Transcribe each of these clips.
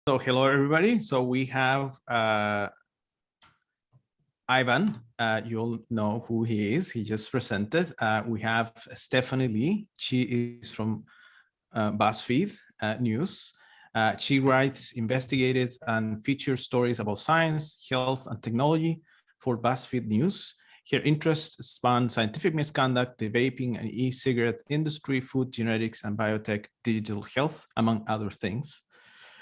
So hello, everybody. So we have Ivan. You'll know who he is. He just presented. We have Stephanie Lee. She is from Buzzfeed News. She writes investigative and feature stories about science, health, and technology for Buzzfeed News. Her interests span scientific misconduct, the vaping and e-cigarette industry, food, genetics, and biotech, digital health, among other things.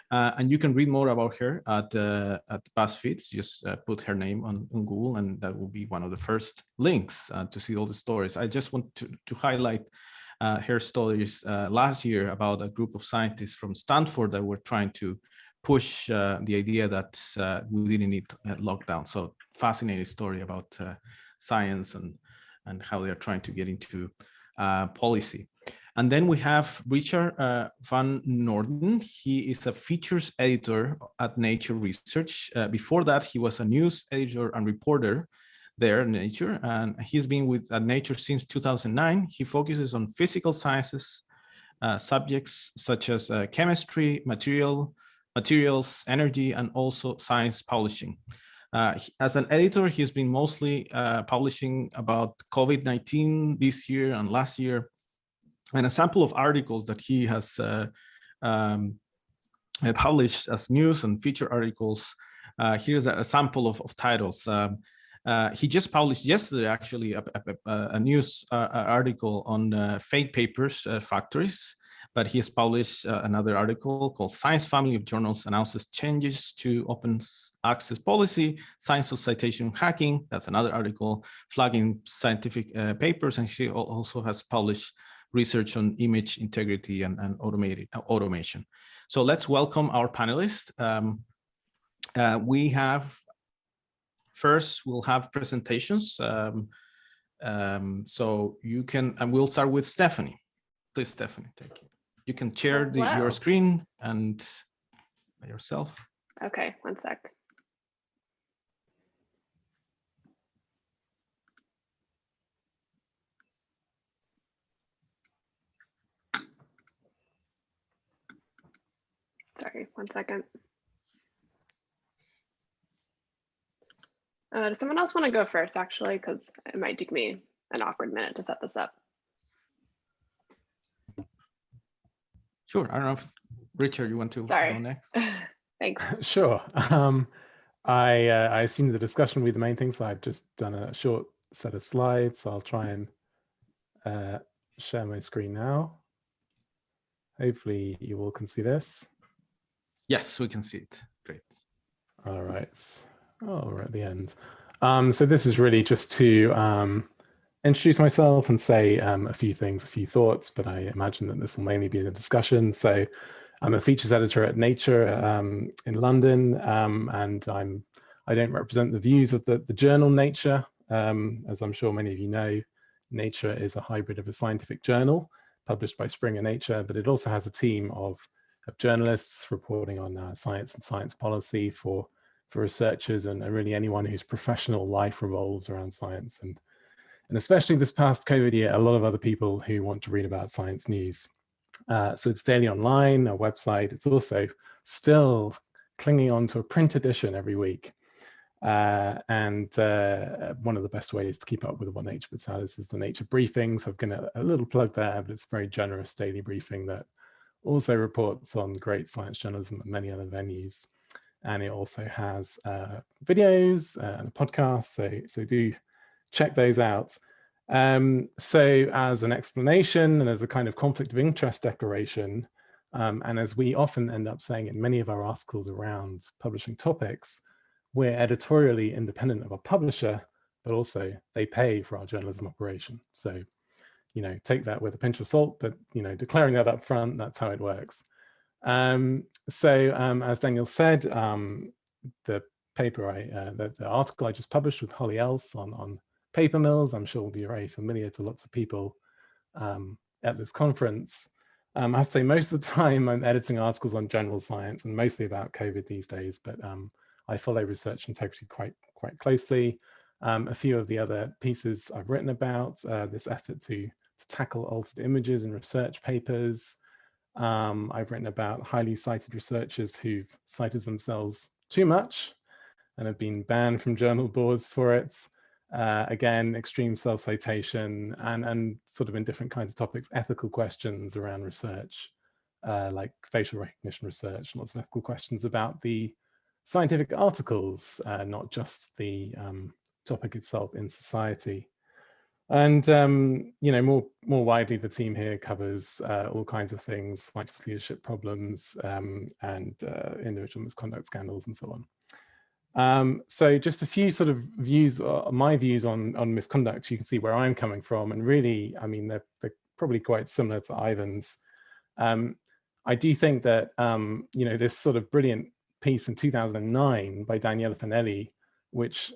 And you can read more about her at Buzzfeed. Just put her name on Google, and that will be one of the first links to see all the stories. I just want to highlight her stories last year about a group of scientists from Stanford that were trying to push the idea that we didn't need lockdown. So fascinating story about science and how they are trying to get into policy. And then we have Richard van Noorden. He is a features editor at Nature Research. Before that, he was a news editor and reporter there at Nature, and he's been with Nature since 2009. He focuses on physical sciences, subjects such as chemistry, materials, energy, and also science publishing. As an editor, he's been mostly publishing about COVID-19 this year and last year. And a sample of articles that he has published as news and feature articles. Here's a sample of titles. He just published yesterday, actually, a news article on fake papers factories, but he has published another article called Science Family of Journals Announces Changes to Open Access Policy, Science of Citation Hacking. That's another article flagging scientific papers. And he also has published research on image integrity and automation. So let's welcome our panelists. We have, first we'll have presentations. So you can, and we'll start with Stephanie. Please, Stephanie, thank you. You can share your screen and by yourself. Okay, one sec. Sorry, one second. Does someone else want to go first, actually? Because it might take me an awkward minute to set this up. Sure. I don't know if, Richard, you want to go next? Thanks. Sure. I assume the discussion will be the main thing, so I've just done a short set of slides. So I'll try and share my screen now. Hopefully you all can see this. Yes, we can see it. Great. All right. Oh, we're at the end. So this is really just to introduce myself and say a few things, a few thoughts, but I imagine that this will mainly be the discussion. So I'm a features editor at Nature in London, and I don't represent the views of the journal Nature. As I'm sure many of you know, Nature is a hybrid of a scientific journal published by Springer Nature, but it also has a team of journalists reporting on science and science policy for researchers and really anyone whose professional life revolves around science. And especially this past COVID year, a lot of other people who want to read about science news. So it's daily online, a website. It's also still clinging on to a print edition every week. And one of the best ways to keep up with what Nature puts out is the Nature briefings. I've got a little plug there, but it's a very generous daily briefing that also reports on great science journalism at many other venues. And it also has videos and a podcast, so do check those out. So as an explanation and as a kind of conflict of interest declaration, and as we often end up saying in many of our articles around publishing topics, we're editorially independent of a publisher, but also they pay for our journalism operation. So, you know, take that with a pinch of salt, but, you know, declaring that up front, that's how it works. As Daniel said, the paper, the article I just published with Holly Else on paper mills, I'm sure will be very familiar to lots of people at this conference. I have to say most of the time I'm editing articles on general science and mostly about COVID these days, but I follow research integrity quite closely. A few of the other pieces I've written about, this effort to tackle altered images in research papers, I've written about highly cited researchers who've cited themselves too much and have been banned from journal boards for it. Again, extreme self-citation and sort of in different kinds of topics, ethical questions around research, like facial recognition research, lots of ethical questions about the scientific articles, not just the topic itself in society. And you know, more widely, the team here covers all kinds of things like leadership problems and individual misconduct scandals and so on. So just a few sort of views, my views on misconduct. You can see where I'm coming from, and really, I mean, they're probably quite similar to Ivan's. I do think that you know, this sort of brilliant piece in 2009 by Daniele Fanelli, which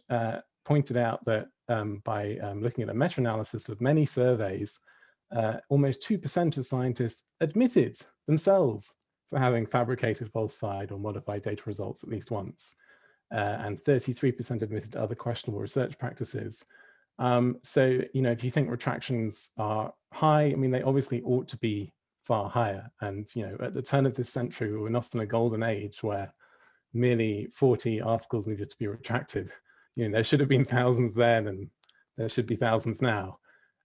pointed out that by looking at a meta-analysis of many surveys, almost 2% of scientists admitted themselves to having fabricated, falsified, or modified data results at least once. And 33% admitted other questionable research practices. So, you know, if you think retractions are high, I mean, they obviously ought to be far higher. And, you know, at the turn of this century, we're not in a golden age where merely 40 articles needed to be retracted. You know, there should have been thousands then, and there should be thousands now.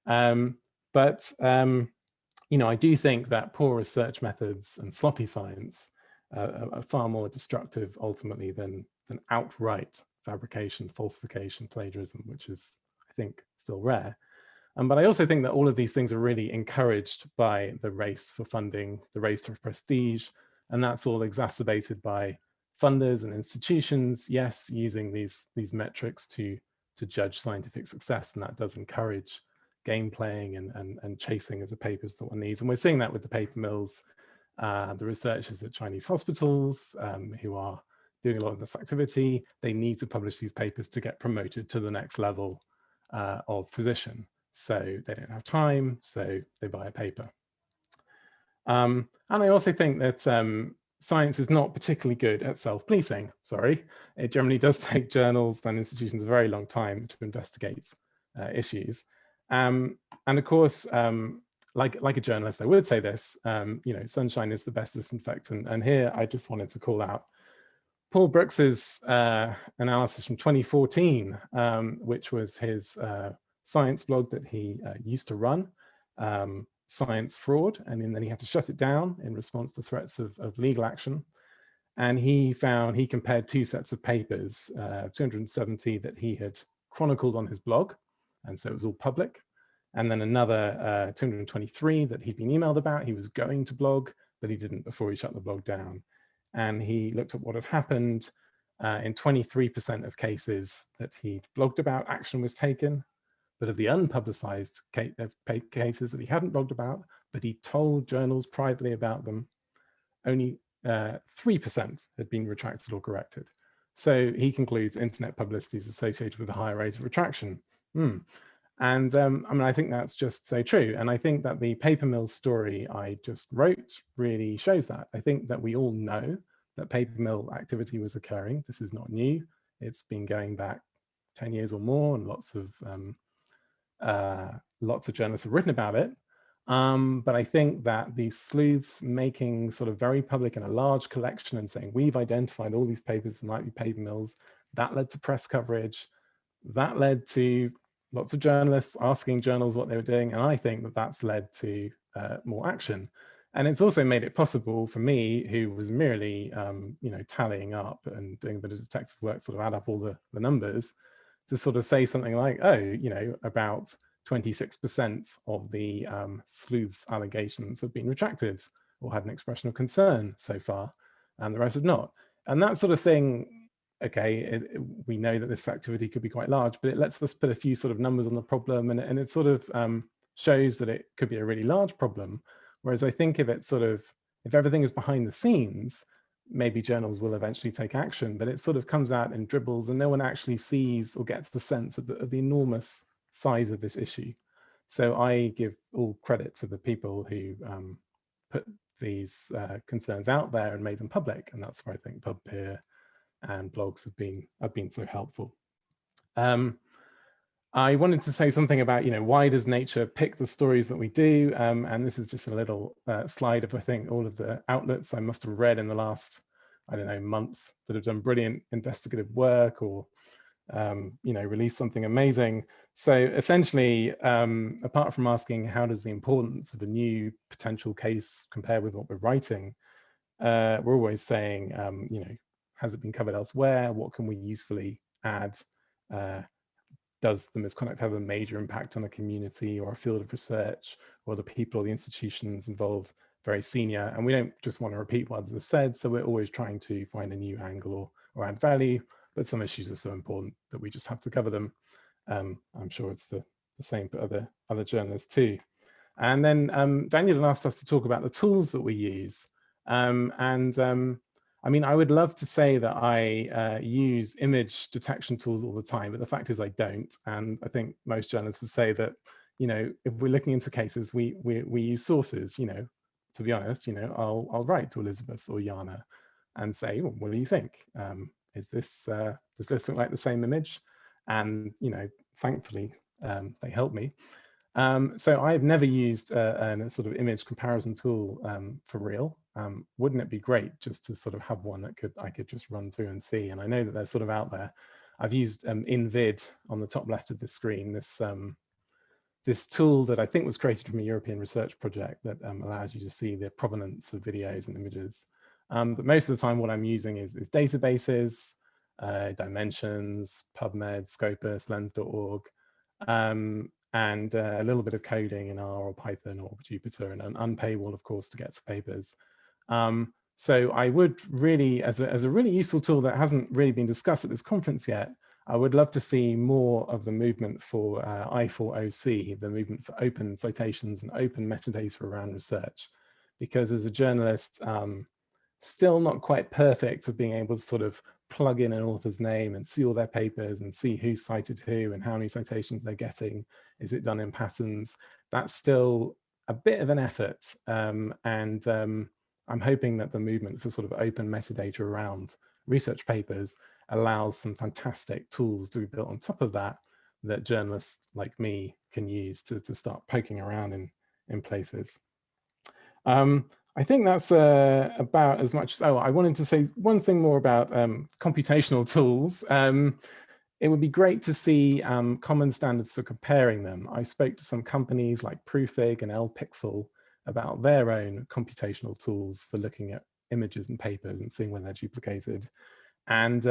But you know, I do think that poor research methods and sloppy science are far more destructive ultimately than outright fabrication, falsification, plagiarism, which is, I think, still rare. But I also think that all of these things are really encouraged by the race for funding, the race for prestige, and that's all exacerbated by funders and institutions, yes, using these metrics to judge scientific success, and that does encourage game playing and chasing of the papers that one needs. And we're seeing that with the paper mills, the researchers at Chinese hospitals who are doing a lot of this activity. They need to publish these papers to get promoted to the next level of physician. So they don't have time, so they buy a paper. And I also think that science is not particularly good at self-policing, sorry. It generally does take journals and institutions a very long time to investigate issues. And of course, like a journalist, I would say this, you know, sunshine is the best disinfectant. And here I just wanted to call out Paul Brooks's analysis from 2014, which was his science blog that he used to run, Science Fraud, and then he had to shut it down in response to threats of legal action. And he compared two sets of papers, 270 that he had chronicled on his blog, and so it was all public, and then another 223 that he'd been emailed about. He was going to blog, but he didn't before he shut the blog down. And he looked at what had happened. In 23% of cases that he'd blogged about, action was taken. But of the unpublicized cases that he hadn't blogged about, but he told journals privately about them, only 3% had been retracted or corrected. So he concludes internet publicity is associated with a higher rate of retraction. And I mean, I think that's just so true. And I think that the paper mill story I just wrote really shows that. I think that we all know that paper mill activity was occurring. This is not new. It's been going back 10 years or more, and lots of journalists have written about it. But I think that these sleuths making sort of very public in a large collection and saying, we've identified all these papers that might be paper mills, that led to press coverage, that led to lots of journalists asking journals what they were doing. And I think that that's led to more action. And it's also made it possible for me, who was merely, you know, tallying up and doing a bit of detective work, sort of add up all the numbers, to sort of say something like, oh, you know, about 26% of the sleuths allegations have been retracted or had an expression of concern so far, and the rest have not. And that sort of thing, okay, we know that this activity could be quite large, but it lets us put a few sort of numbers on the problem, and it sort of shows that it could be a really large problem. Whereas I think if everything is behind the scenes, maybe journals will eventually take action, but it sort of comes out in dribbles and no one actually sees or gets the sense of the enormous size of this issue. So I give all credit to the people who put these concerns out there and made them public, and that's where I think PubPeer and blogs have been so helpful. I wanted to say something about, why does nature pick the stories that we do? And this is just a little slide of, I think, all of the outlets I must have read in the last, I don't know, month that have done brilliant investigative work or, released something amazing. So essentially, apart from asking how does the importance of a new potential case compare with what we're writing, we're always saying, has it been covered elsewhere? What can we usefully add? Does the misconduct have a major impact on a community or a field of research, or the people or the institutions involved very senior? And we don't just want to repeat what others have said, so we're always trying to find a new angle or add value, but some issues are so important that we just have to cover them. I'm sure it's the same for other journalists too. And then Daniel asked us to talk about the tools that we use. I mean, I would love to say that I use image detection tools all the time, but the fact is I don't. And I think most journalists would say that, if we're looking into cases, we use sources. To be honest, I'll write to Elizabeth or Jana and say, well, what do you think? Is this does this look like the same image? And thankfully they help me. So I've never used a sort of image comparison tool for real. Wouldn't it be great just to sort of have one that I could just run through and see? And I know that they're sort of out there. I've used InVid on the top left of the screen, this tool that I think was created from a European research project that allows you to see the provenance of videos and images. But most of the time what I'm using is databases, Dimensions, PubMed, Scopus, Lens.org, and a little bit of coding in R or Python or Jupyter, and an unpaywall, of course, to get to papers. So I would really, as a really useful tool that hasn't really been discussed at this conference yet, I would love to see more of the movement for I4OC, the movement for open citations and open metadata around research. Because as a journalist, still not quite perfect of being able to sort of plug in an author's name and see all their papers and see who cited who and how many citations they're getting. Is it done in patterns? That's still a bit of an effort. I'm hoping that the movement for sort of open metadata around research papers allows some fantastic tools to be built on top of that, that journalists like me can use to start poking around in places. I think that's about as much. Oh, I wanted to say one thing more about computational tools. It would be great to see common standards for comparing them. I spoke to some companies like Proofig and LPixel about their own computational tools for looking at images and papers and seeing when they're duplicated. And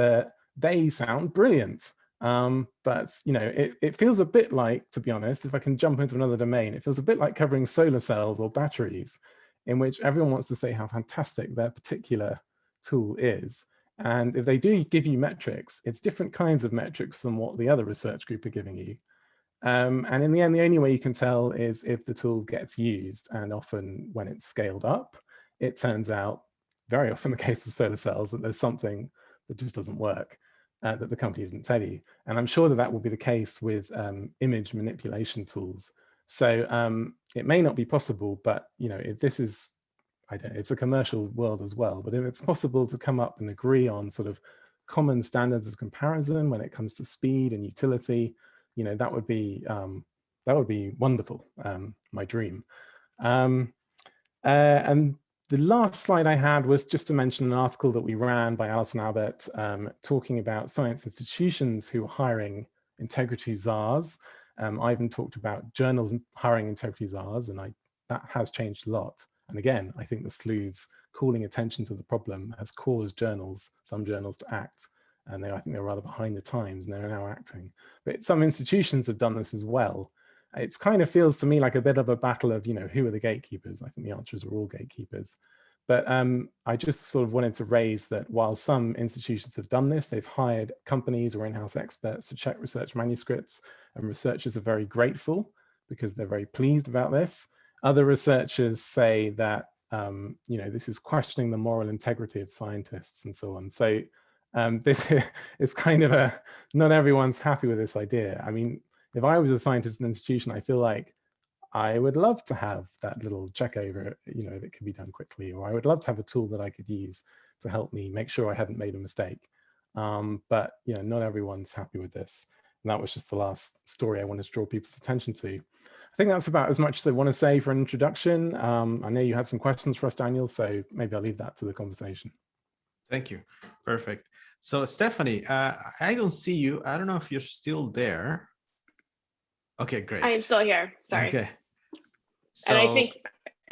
they sound brilliant. But it feels a bit like, to be honest, if I can jump into another domain, it feels a bit like covering solar cells or batteries, in which everyone wants to say how fantastic their particular tool is. And if they do give you metrics, it's different kinds of metrics than what the other research group are giving you. And in the end, the only way you can tell is if the tool gets used. And often when it's scaled up, it turns out, very often the case of solar cells, that there's something that just doesn't work, that the company didn't tell you. And I'm sure that that will be the case with image manipulation tools. So it may not be possible, but if this is, it's a commercial world as well, but if it's possible to come up and agree on sort of common standards of comparison when it comes to speed and utility, that would be wonderful, my dream. And the last slide I had was just to mention an article that we ran by Alison Albert talking about science institutions who are hiring integrity czars. Ivan talked about journals hiring integrity czars, and that has changed a lot. And again, I think the sleuths calling attention to the problem has caused some journals to act. And I think they're rather behind the times, and they're now acting. But some institutions have done this as well. It kind of feels to me like a bit of a battle of, who are the gatekeepers? I think the answer is we're all gatekeepers. But I just sort of wanted to raise that while some institutions have done this, they've hired companies or in-house experts to check research manuscripts, and researchers are very grateful because they're very pleased about this. Other researchers say that, this is questioning the moral integrity of scientists and so on. So this is kind of not everyone's happy with this idea. I mean, if I was a scientist in an institution, I feel like I would love to have that little check over, if it could be done quickly, or I would love to have a tool that I could use to help me make sure I hadn't made a mistake. But not everyone's happy with this. that was just the last story I wanted to draw people's attention to. I think that's about as much as I want to say for an introduction. I know you had some questions for us, Daniel, so maybe I'll leave that to the conversation. Thank you. Perfect. So Stephanie, I don't see you. I don't know if you're still there. Okay, great. I am still here. Sorry. Okay. So, and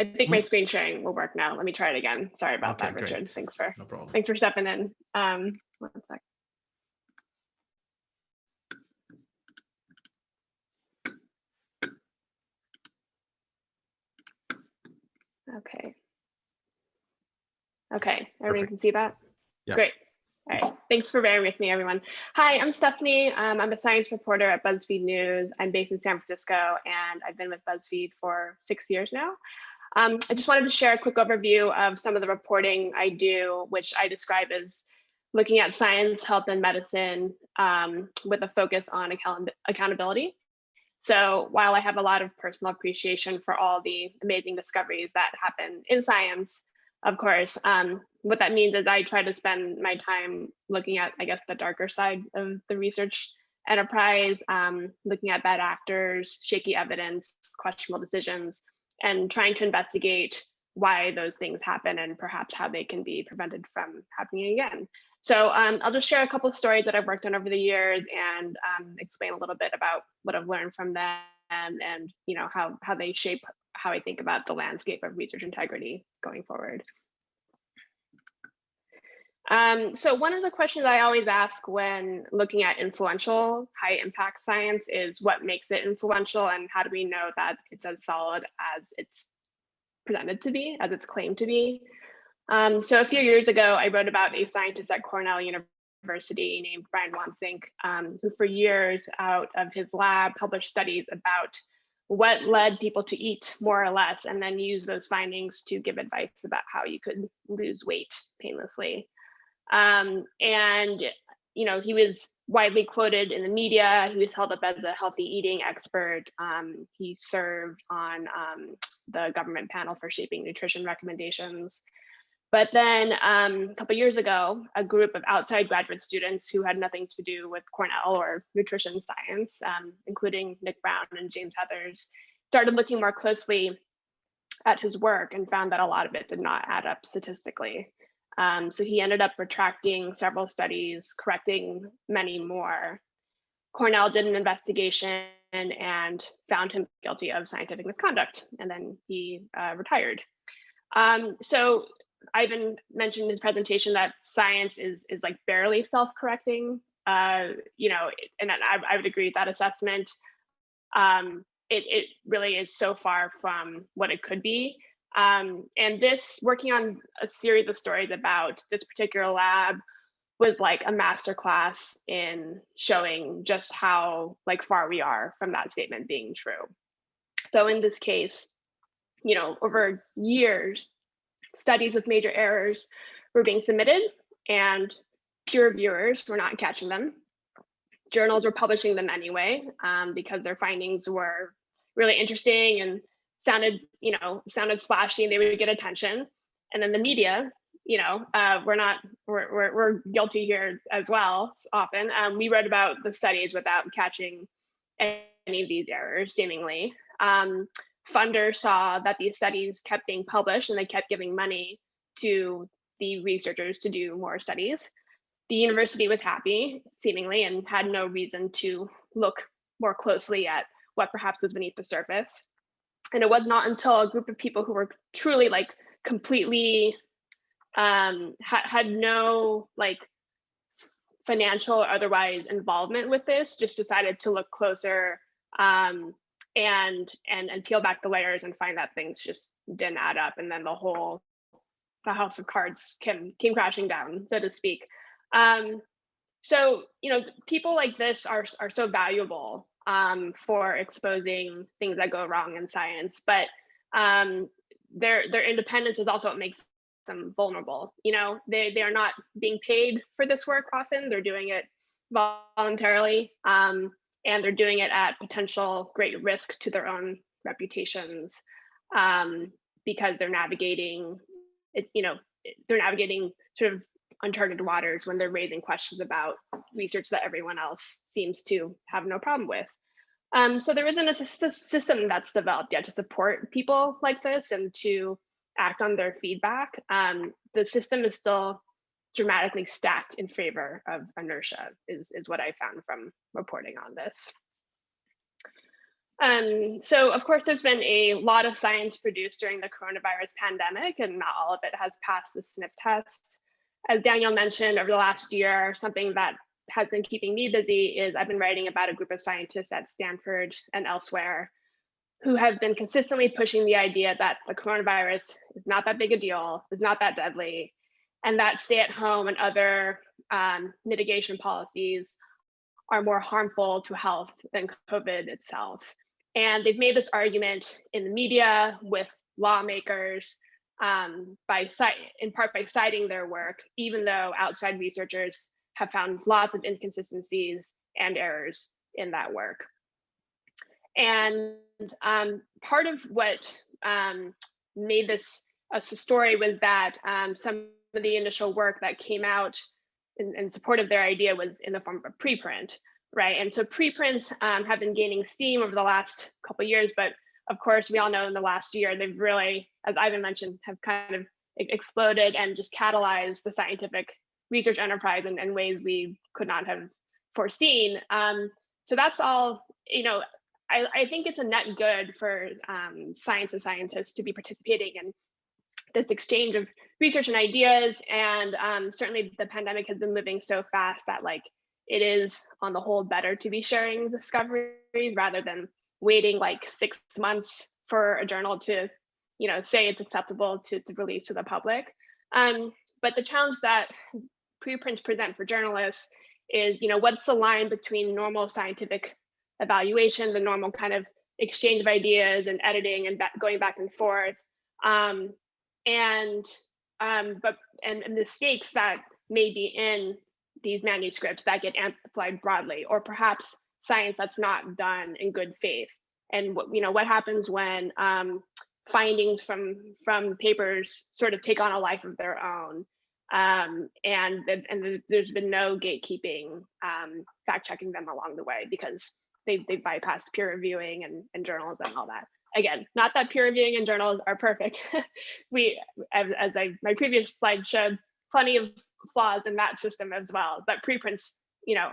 I think my screen sharing will work now. Let me try it again. Sorry about that, Richard. Great. Thanks for no problem. Thanks for stepping in. 1 sec. Okay. Okay, everyone can see that? Yeah. Great. All right, thanks for bearing with me, everyone. Hi, I'm Stephanie. I'm a science reporter at Buzzfeed News. I'm based in San Francisco, and I've been with Buzzfeed for 6 years now. I just wanted to share a quick overview of some of the reporting I do, which I describe as looking at science, health, and medicine with a focus on accountability. So while I have a lot of personal appreciation for all the amazing discoveries that happen in science, of course, what that means is I try to spend my time looking at, I guess, the darker side of the research enterprise, looking at bad actors, shaky evidence, questionable decisions, and trying to investigate why those things happen and perhaps how they can be prevented from happening again. So I'll just share a couple of stories that I've worked on over the years and explain a little bit about what I've learned from them and how they shape how I think about the landscape of research integrity going forward. So one of the questions I always ask when looking at influential, high impact science is what makes it influential and how do we know that it's as solid as it's presented to be, as it's claimed to be. So a few years ago, I wrote about a scientist at Cornell University named Brian Wansink, who for years out of his lab published studies about what led people to eat more or less, and then use those findings to give advice about how you could lose weight painlessly. And he was widely quoted in the media. He was held up as a healthy eating expert. He served on the government panel for shaping nutrition recommendations. But then a couple of years ago, a group of outside graduate students who had nothing to do with Cornell or nutrition science, including Nick Brown and James Heathers, started looking more closely at his work and found that a lot of it did not add up statistically. So he ended up retracting several studies, correcting many more. Cornell did an investigation and found him guilty of scientific misconduct, and then he retired. So Ivan mentioned in his presentation that science is like barely self-correcting, and I would agree with that assessment. It really is so far from what it could be. And this, working on a series of stories about this particular lab, was like a masterclass in showing just how far we are from that statement being true. So in this case, over years, studies with major errors were being submitted and peer reviewers were not catching them. Journals were publishing them anyway because their findings were really interesting and sounded splashy and they would get attention. And then the media, we're guilty here as well often. We wrote about the studies without catching any of these errors seemingly. Funders saw that these studies kept being published and they kept giving money to the researchers to do more studies. The university was happy, seemingly, and had no reason to look more closely at what perhaps was beneath the surface. And it was not until a group of people who were truly completely had no financial or otherwise involvement with this, just decided to look closer and peel back the layers and find that things just didn't add up, and then the house of cards came crashing down, so to speak. So people like this are so valuable for exposing things that go wrong in science, but their independence is also what makes them vulnerable. They are not being paid for this work often. They're doing it voluntarily. And they're doing it at potential great risk to their own reputations because they're navigating sort of uncharted waters when they're raising questions about research that everyone else seems to have no problem with. So there isn't a system that's developed yet to support people like this and to act on their feedback. The system is still dramatically stacked in favor of inertia, is what I found from reporting on this. So of course, there's been a lot of science produced during the coronavirus pandemic, and not all of it has passed the sniff test. As Daniel mentioned, over the last year, something that has been keeping me busy is I've been writing about a group of scientists at Stanford and elsewhere who have been consistently pushing the idea that the coronavirus is not that big a deal, is not that deadly, and that stay-at-home and other mitigation policies are more harmful to health than COVID itself. And they've made this argument in the media with lawmakers in part by citing their work, even though outside researchers have found lots of inconsistencies and errors in that work. And part of what made this a story was that some of the initial work that came out in support of their idea was in the form of a preprint, right? And so preprints have been gaining steam over the last couple of years, but of course, we all know in the last year, they've really, as Ivan mentioned, have kind of exploded and just catalyzed the scientific research enterprise in ways we could not have foreseen. So that's all, I think it's a net good for science and scientists to be participating in this exchange of research and ideas. And certainly the pandemic has been moving so fast that it is on the whole better to be sharing discoveries rather than waiting 6 months for a journal to say it's acceptable to release to the public. But the challenge that preprints present for journalists is, what's the line between normal scientific evaluation, the normal kind of exchange of ideas and editing and going back and forth, and the stakes that may be in these manuscripts that get amplified broadly, or perhaps science that's not done in good faith. And what happens when findings from papers sort of take on a life of their own, and there's been no gatekeeping, fact checking them along the way because they bypassed peer reviewing and journals and all that. Again, not that peer reviewing and journals are perfect. My previous slide showed plenty of flaws in that system as well, but preprints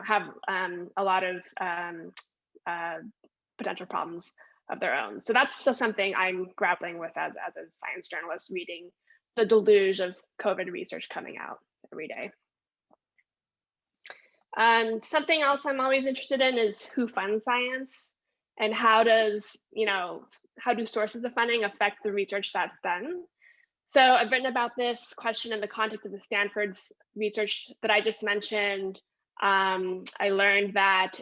have a lot of potential problems of their own. So that's just something I'm grappling with as a science journalist, reading the deluge of COVID research coming out every day. Something else I'm always interested in is who funds science, and how do sources of funding affect the research that's done. So I've written about this question in the context of the Stanford's research that I just mentioned. I learned that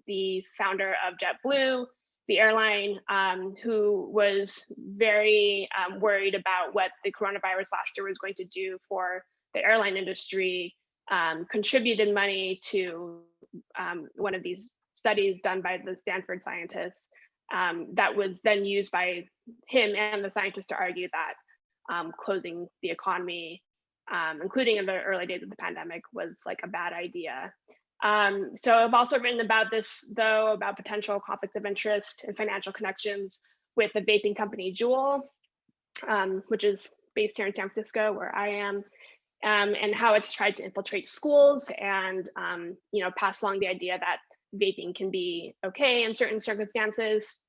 the founder of JetBlue, the airline, who was very worried about what the coronavirus last year was going to do for the airline industry, contributed money to one of these studies done by the Stanford scientists that was then used by him and the scientists to argue that closing the economy, including in the early days of the pandemic, was a bad idea. So I've also written about this, though, about potential conflicts of interest and financial connections with the vaping company Juul, which is based here in San Francisco, where I am, and how it's tried to infiltrate schools and pass along the idea that vaping can be okay in certain circumstances.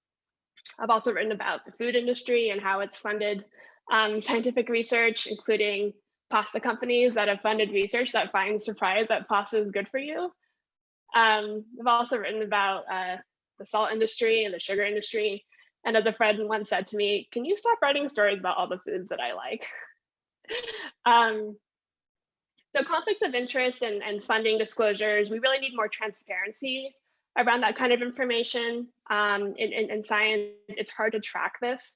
I've also written about the food industry and how it's funded scientific research, including pasta companies that have funded research that finds surprise that pasta is good for you. I've also written about the salt industry and the sugar industry. And as a friend once said to me, can you stop writing stories about all the foods that I like? So conflicts of interest and funding disclosures, we really need more transparency around that kind of information. In science, it's hard to track this.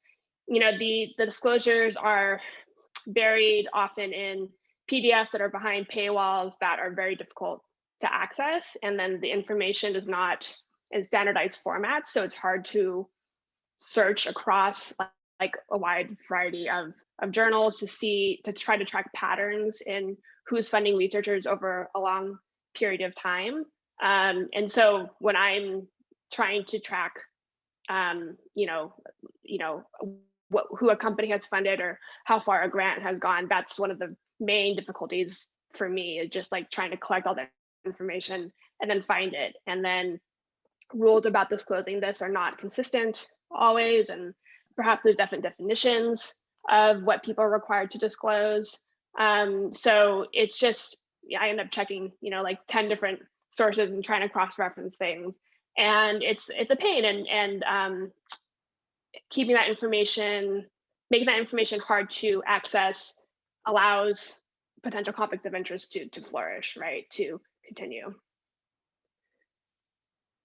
The disclosures are buried often in PDFs that are behind paywalls that are very difficult to access. And then the information is not in standardized formats. So it's hard to search across a wide variety of journals to try to track patterns in who's funding researchers over a long period of time. And so when I'm trying to track, who a company has funded or how far a grant has gone, that's one of the main difficulties for me, is just like trying to collect all that information and then find it. And then rules about disclosing this are not consistent always, and perhaps there's different definitions of what people are required to disclose. So it's just, I end up checking, like 10 different sources and trying to cross-reference things. And it's a pain, and keeping that information, making that information hard to access allows potential conflicts of interest to flourish, right, to continue.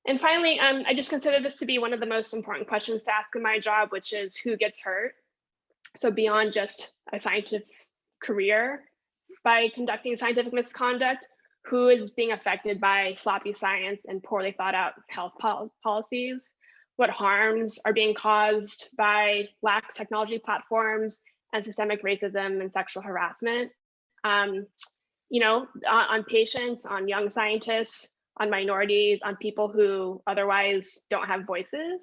And finally, I just consider this to be one of the most important questions to ask in my job, which is who gets hurt. So beyond just a scientific career by conducting scientific misconduct, who is being affected by sloppy science and poorly thought out health policies? What harms are being caused by lax technology platforms and systemic racism and sexual harassment? On patients, on young scientists, on minorities, on people who otherwise don't have voices.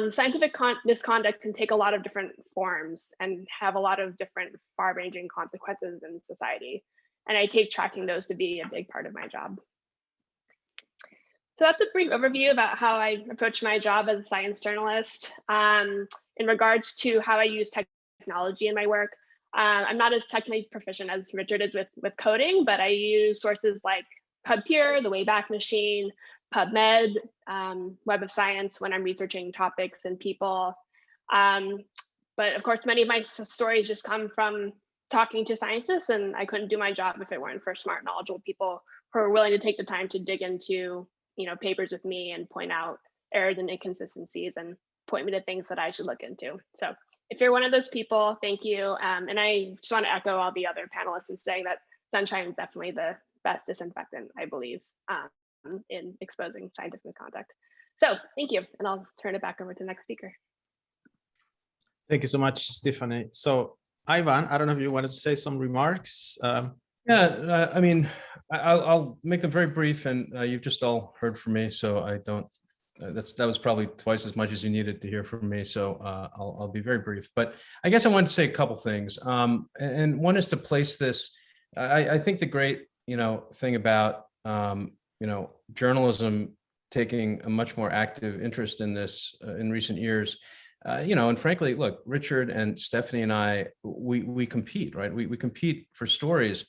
Scientific misconduct can take a lot of different forms and have a lot of different far-ranging consequences in society. And I take tracking those to be a big part of my job. So that's a brief overview about how I approach my job as a science journalist. In regards to how I use technology in my work, I'm not as technically proficient as Richard is with coding, but I use sources like PubPeer, the Wayback Machine, PubMed, Web of Science when I'm researching topics and people. But of course, many of my stories just come from talking to scientists, and I couldn't do my job if it weren't for smart, knowledgeable people who are willing to take the time to dig into papers with me and point out errors and inconsistencies and point me to things that I should look into. So if you're one of those people, thank you. And I just want to echo all the other panelists in saying that sunshine is definitely the best disinfectant, I believe, in exposing scientific misconduct. So thank you, and I'll turn it back over to the next speaker. Thank you so much, Stephanie. So Ivan, I don't know if you wanted to say some remarks. Yeah, I mean, I'll make them very brief, and you've just all heard from me, so I don't. That was probably twice as much as you needed to hear from me, so I'll be very brief. But I guess I wanted to say a couple things, and one is to place this. I think the great thing about journalism taking a much more active interest in this in recent years. And frankly, look, Richard and Stephanie and I, we compete, right? We compete for stories,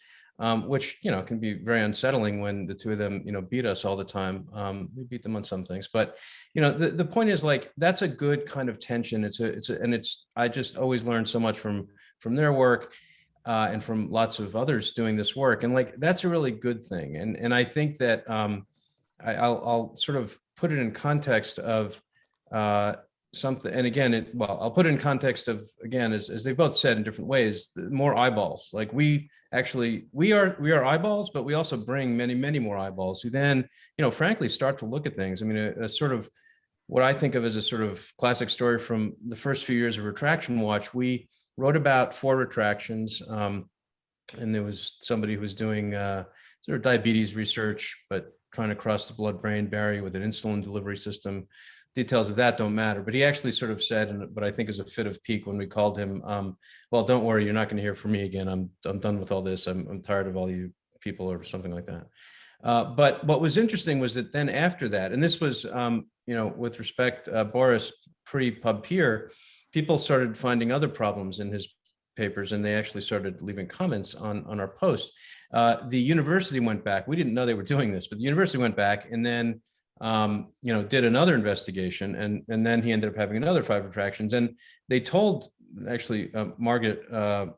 which, can be very unsettling when the two of them, beat us all the time. We beat them on some things, but, the point is, like, that's a good kind of tension. I just always learn so much from their work and from lots of others doing this work. And like, that's a really good thing. And I think that I'll sort of put it in context of, something, and again, I'll put it in context of, again, as they both said in different ways, more eyeballs. Like we are eyeballs, but we also bring many, many more eyeballs who then, frankly, start to look at things. I mean, a sort of what I think of as a sort of classic story from the first few years of Retraction Watch. We wrote about 4 retractions, and there was somebody who was doing sort of diabetes research, but trying to cross the blood-brain barrier with an insulin delivery system. Details of that don't matter, but he actually sort of said, and what I think is a fit of pique when we called him, well, don't worry, you're not going to hear from me again. I'm done with all this. I'm tired of all you people, or something like that. But what was interesting was that then after that, and this was, with respect, Boris, pre-PubPeer, people started finding other problems in his papers, and they actually started leaving comments on our post. The university went back. We didn't know they were doing this, but the university went back and then did another investigation, and then he ended up having another 5 retractions. And they told, actually, Margaret, who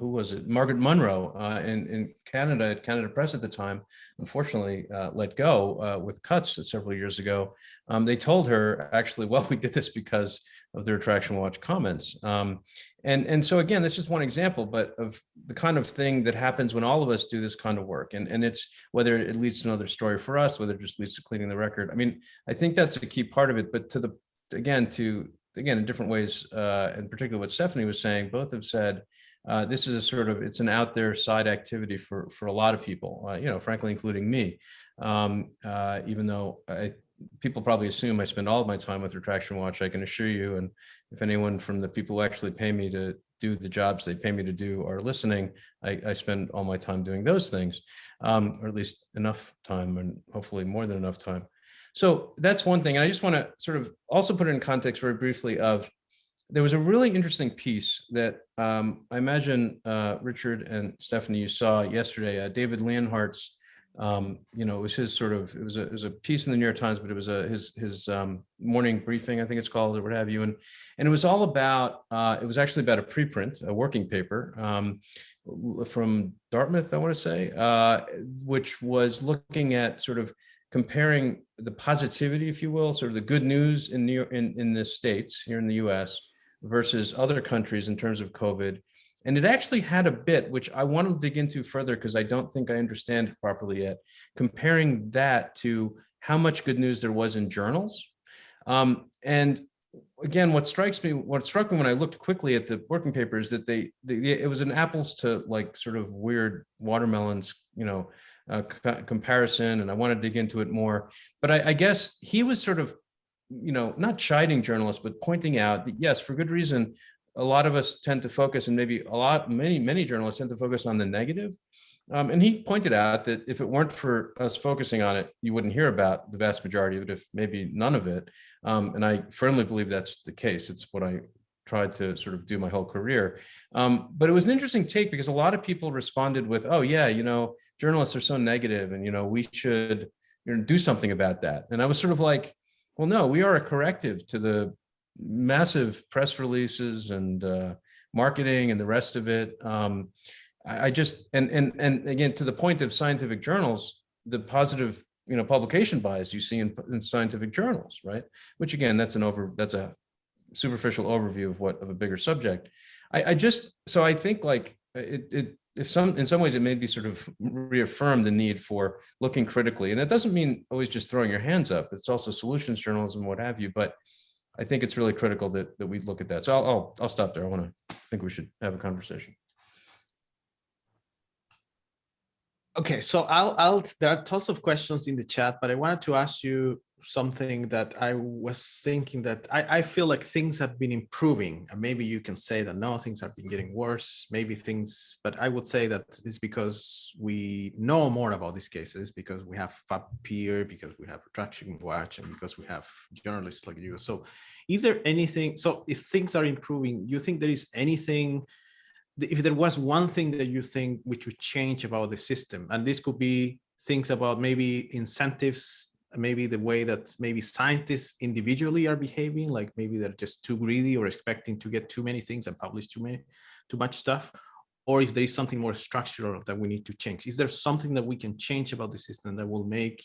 was it? Margaret Munro in Canada, at Canada Press at the time, unfortunately let go with cuts several years ago. They told her, actually, well, we did this because of the Retraction Watch comments. And so again, that's just one example, but of the kind of thing that happens when all of us do this kind of work. And it's whether it leads to another story for us, whether it just leads to cleaning the record. I mean, I think that's a key part of it. But to again, in different ways, and particularly what Stephanie was saying, both have said, this is a sort of, it's an out there side activity for a lot of people, you know, frankly, including me, even though people probably assume I spend all of my time with Retraction Watch. I can assure you, and if anyone from the people who actually pay me to do the jobs they pay me to do are listening, I spend all my time doing those things, or at least enough time, and hopefully more than enough time. So that's one thing. And I just want to sort of also put it in context very briefly of, there was a really interesting piece that I imagine Richard and Stephanie, you saw yesterday, David Leonhardt's, you know, it was his sort of, it was a piece in the New York Times, but it was his morning briefing, I think it's called, or what have you. And it was all about, it was actually about a preprint, a working paper from Dartmouth, I want to say, which was looking at sort of comparing the positivity, if you will, sort of the good news in the States, here in the US, versus other countries in terms of COVID. And it actually had a bit, which I want to dig into further because I don't think I understand it properly yet, comparing that to how much good news there was in journals. And again, what struck me when I looked quickly at the working paper is that it was an apples to like sort of weird watermelons, you know, comparison, and I want to dig into it more. But I guess he was sort of, you know, not chiding journalists, but pointing out that yes, for good reason, a lot of us tend to focus, and maybe many journalists tend to focus on the negative. And he pointed out that if it weren't for us focusing on it, you wouldn't hear about the vast majority of it, if maybe none of it. And I firmly believe that's the case. It's what I tried to sort of do my whole career. But it was an interesting take because a lot of people responded with, oh yeah, you know, journalists are so negative and, you know, we should, you know, do something about that. And I was sort of like, well, no, we are a corrective to the massive press releases and marketing and the rest of it. I just, and again, to the point of scientific journals, the positive, you know, publication bias you see in scientific journals, right? Which again, that's a superficial overview of a bigger subject. So I think like in some ways it made me sort of reaffirm the need for looking critically. And that doesn't mean always just throwing your hands up. It's also solutions journalism, what have you. But I think it's really critical that we look at that. So I'll stop there. I think we should have a conversation. Okay, so there are tons of questions in the chat, but I wanted to ask you something that I was thinking that I feel like things have been improving, and maybe you can say that no, things have been getting worse, maybe things, but I would say that it's because we know more about these cases, because we have Peer, because we have Retraction Watch, and because we have journalists like you. So is there anything, so if things are improving, you think there is anything, if there was one thing that you think which would change about the system, and this could be things about maybe incentives, maybe the way that maybe scientists individually are behaving, like maybe they're just too greedy or expecting to get too many things and publish too much stuff, or if there is something more structural that we need to change. Is there something that we can change about the system that will make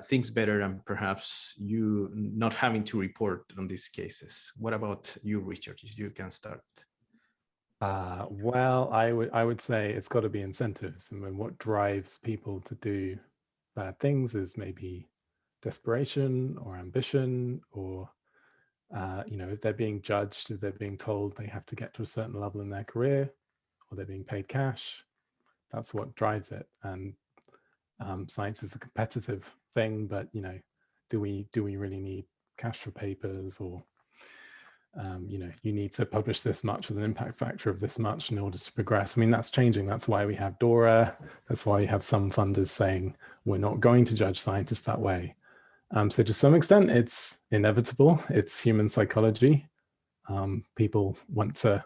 things better, and perhaps you not having to report on these cases? What about you, Richard? You can start. Well, I would say it's got to be incentives. I mean, what drives people to do bad things is maybe desperation or ambition, or you know, if they're being judged, if they're being told they have to get to a certain level in their career, or they're being paid cash, that's what drives it. And science is a competitive thing, but you know, do we really need cash for papers, or you know, you need to publish this much with an impact factor of this much in order to progress? I mean, that's changing. That's why we have DORA. That's why you have some funders saying we're not going to judge scientists that way. So to some extent, it's inevitable. It's human psychology. People want to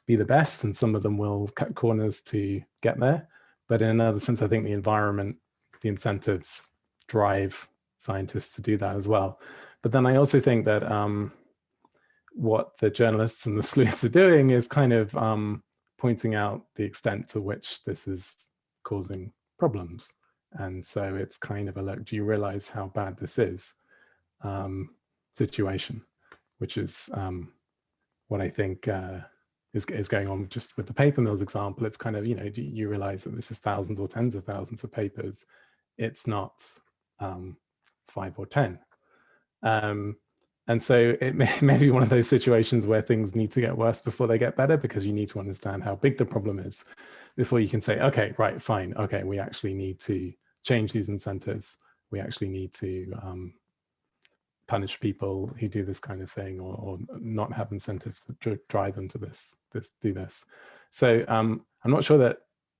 be the best, and some of them will cut corners to get there. But in another sense, I think the environment, the incentives drive scientists to do that as well. But then I also think that what the journalists and the sleuths are doing is kind of pointing out the extent to which this is causing problems. And so it's kind of a, look, do you realize how bad this is situation, which is what I think is going on just with the paper mills example. It's kind of, you know, do you realize that this is thousands or tens of thousands of papers? It's not 5 or 10. And so it may be one of those situations where things need to get worse before they get better, because you need to understand how big the problem is before you can say, okay, right, fine. Okay, we actually need to change these incentives. We actually need to punish people who do this kind of thing, or not have incentives that drive them to do this. So I'm not sure that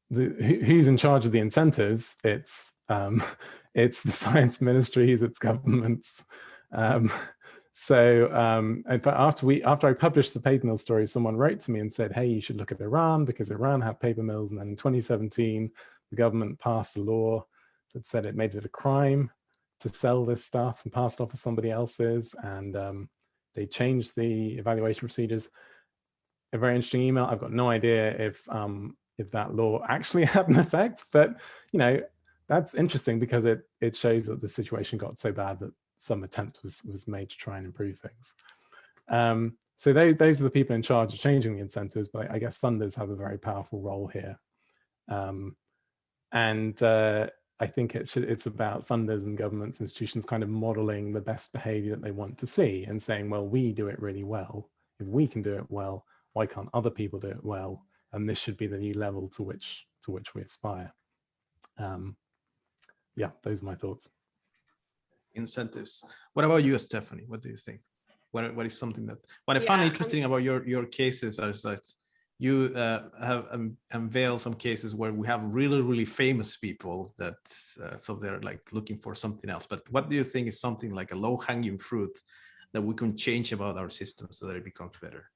who's in charge of the incentives. It's the science ministries, it's governments. So in fact, after I published the paper mill story, someone wrote to me and said, hey, you should look at Iran, because Iran had paper mills. And then in 2017, the government passed a law that said it made it a crime to sell this stuff and pass it off as somebody else's. And they changed the evaluation procedures. A very interesting email. I've got no idea if that law actually had an effect, but that's interesting, because it shows that the situation got so bad that some attempt was made to try and improve things. So those are the people in charge of changing the incentives, but I guess funders have a very powerful role here. I think it's about funders and governments, institutions kind of modeling the best behavior that they want to see and saying, well, we do it really well. If we can do it well, why can't other people do it well? And this should be the new level to which we aspire. Yeah, those are my thoughts. Incentives. What about you, Stephanie? What do you think? What is something that what I found interesting about your cases is that you have unveiled some cases where we have really famous people that so they're like looking for something else. But what do you think is something like a low-hanging fruit that we can change about our system so that it becomes better?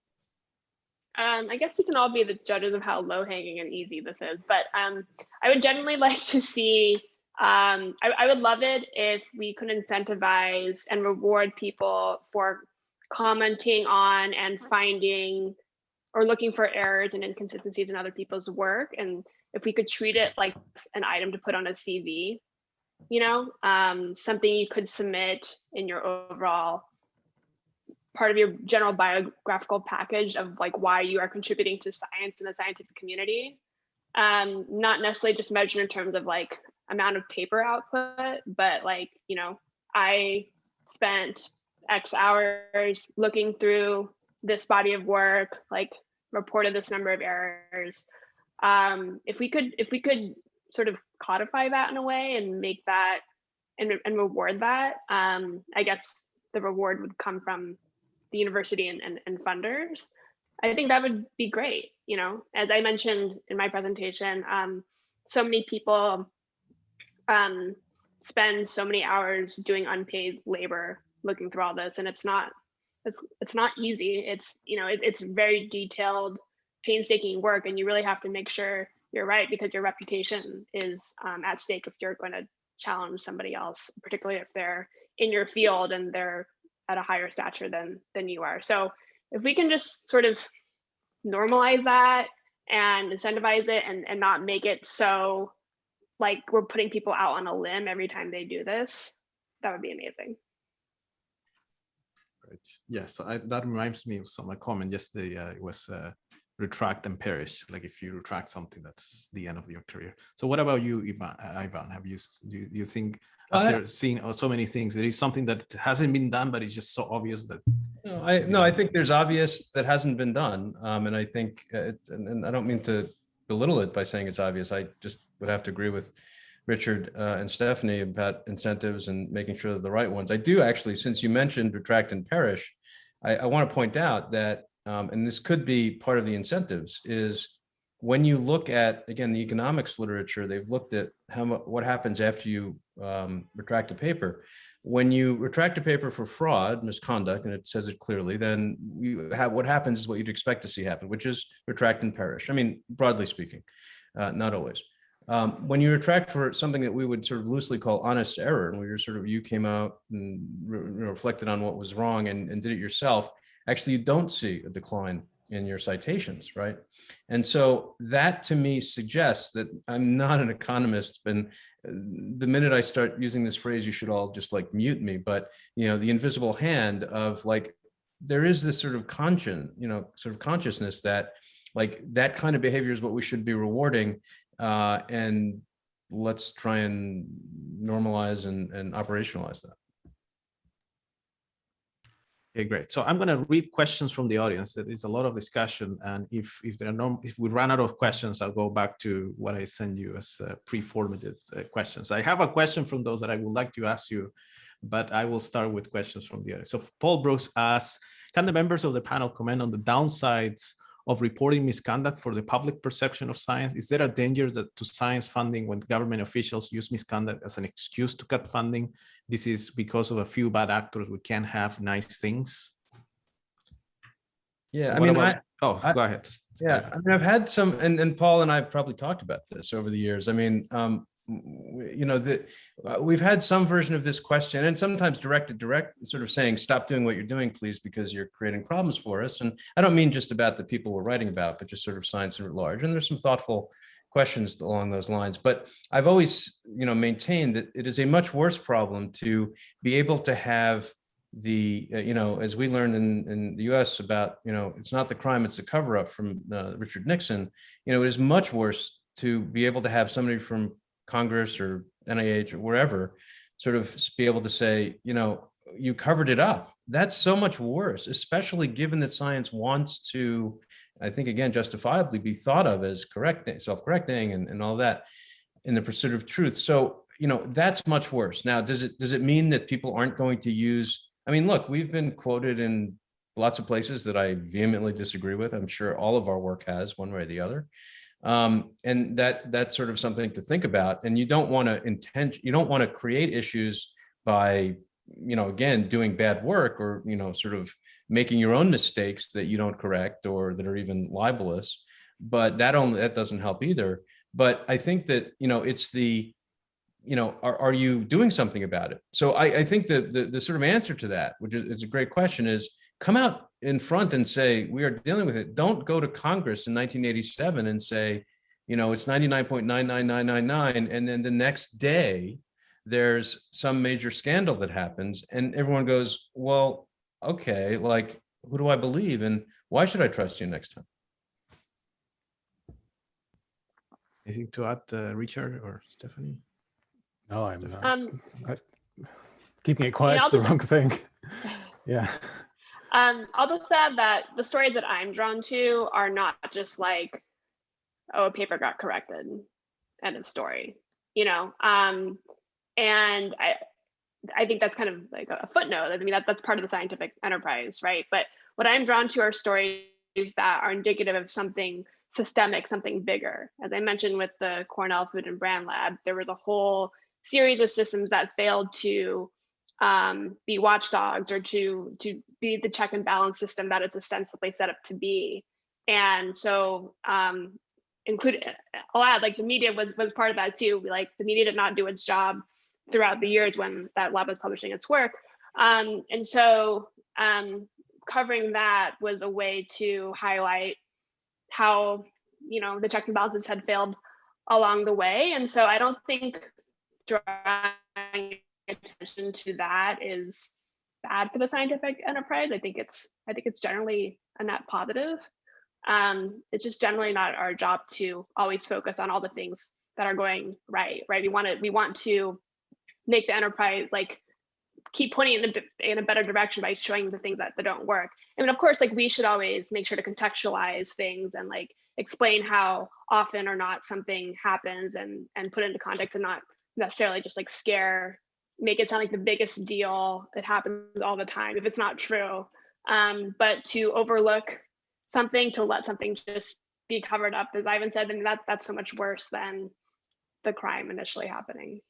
I guess you can all be the judges of how low-hanging and easy this is, but I would generally like to see, I would love it if we could incentivize and reward people for commenting on and finding or looking for errors and inconsistencies in other people's work. And if we could treat it like an item to put on a CV, something you could submit in your overall part of your general biographical package of like why you are contributing to science and the scientific community. Not necessarily just measured in terms of like amount of paper output, but like, I spent X hours looking through this body of work, like reported this number of errors. If we could sort of codify that in a way and make that and reward that, I guess the reward would come from the university and funders. I think that would be great. As I mentioned in my presentation, so many people spend so many hours doing unpaid labor looking through all this, and it's not easy. It's very detailed, painstaking work, and you really have to make sure you're right, because your reputation is at stake if you're going to challenge somebody else, particularly if they're in your field and they're at a higher stature than you are. So if we can just sort of normalize that and incentivize it and not make it so like we're putting people out on a limb every time they do this, that would be amazing. Right. Yeah, so that reminds me of some comment yesterday. It was retract and perish. Like if you retract something, that's the end of your career. So what about you, Ivan? Do you think after seeing so many things, there is something that hasn't been done, but it's just so obvious that? I think there's obvious that hasn't been done, and I think, and I don't mean to belittle it by saying it's obvious. I just would have to agree with Richard and Stephanie about incentives and making sure they're the right ones. I do actually, since you mentioned retract and perish, I want to point out that, and this could be part of the incentives, is when you look at, again, the economics literature, they've looked at what happens after you retract a paper. When you retract a paper for fraud, misconduct, and it says it clearly, then what happens is what you'd expect to see happen, which is retract and perish. I mean, broadly speaking, not always. When you retract for something that we would sort of loosely call honest error, and where you came out and reflected on what was wrong and did it yourself, actually you don't see a decline in your citations, right? And so that to me suggests that I'm not an economist, and the minute I start using this phrase, you should all just like mute me, but the invisible hand of like, there is this sort of consciousness that like that kind of behavior is what we should be rewarding, and let's try and normalize and operationalize that. Okay, great. So I'm going to read questions from the audience. There is a lot of discussion, and if there are no, if we run out of questions, I'll go back to what I send you as pre-formatted questions. I have a question from those that I would like to ask you, but I will start with questions from the audience. So Paul Brooks asks, can the members of the panel comment on the downsides of reporting misconduct for the public perception of science? Is there a danger that to science funding when government officials use misconduct as an excuse to cut funding? This is because of a few bad actors. We can't have nice things. Yeah, So I mean, go ahead. Yeah, I mean, I've had some, and Paul and I have probably talked about this over the years. I mean, you know, we've had some version of this question, and sometimes direct, sort of saying, stop doing what you're doing, please, because you're creating problems for us. And I don't mean just about the people we're writing about, but just sort of science at large. And there's some thoughtful questions along those lines. But I've always, you know, maintained that it is a much worse problem to be able to have the, you know, as we learned in the US about, you know, it's not the crime, it's the cover up from Richard Nixon. You know, it is much worse to be able to have somebody from Congress or NIH or wherever sort of be able to say, you know, you covered it up. That's so much worse, especially given that science wants to, I think, again, justifiably be thought of as self-correcting and all that in the pursuit of truth. So, you know, that's much worse. Now, does it mean that people aren't going to use, I mean, look, we've been quoted in lots of places that I vehemently disagree with. I'm sure all of our work has, one way or the other. And that's sort of something to think about. And you don't want to create issues by, you know, again, doing bad work or, you know, sort of making your own mistakes that you don't correct or that are even libelous. But that doesn't help either. But I think that, you know, it's the, you know, are you doing something about it? So I think that the sort of answer to that, which is a great question, is come out in front and say, we are dealing with it. Don't go to Congress in 1987 and say, you know, it's 99.99999. And then the next day there's some major scandal that happens and everyone goes, well, okay, like, who do I believe? And why should I trust you next time? Anything to add, Richard or Stephanie? No, I'm not. Keeping it quiet's the wrong thing. Yeah. I'll just add that the stories that I'm drawn to are not just like, oh, a paper got corrected, end of story, you know. And I think that's kind of like a footnote. I mean, that's part of the scientific enterprise, right? But what I'm drawn to are stories that are indicative of something systemic, something bigger. As I mentioned with the Cornell Food and Brand Lab, there was a whole series of systems that failed to be watchdogs or to be the check and balance system that it's ostensibly set up to be. And so I'll add, like, the media was part of that too. Like, the media did not do its job throughout the years when that lab was publishing its work. And so covering that was a way to highlight how, you know, the checks and balances had failed along the way. And so I don't think drawing attention to that is bad for the scientific enterprise. I think it's generally a net positive. It's just generally not our job to always focus on all the things that are going right. We want to make the enterprise, like, keep pointing in a better direction by showing the things that don't work. I mean, of course, like, we should always make sure to contextualize things and, like, explain how often or not something happens and put it into context and not necessarily just like make it sound like the biggest deal. It happens all the time if it's not true. But to overlook something, to let something just be covered up, as Ivan said, then that's so much worse than the crime initially happening.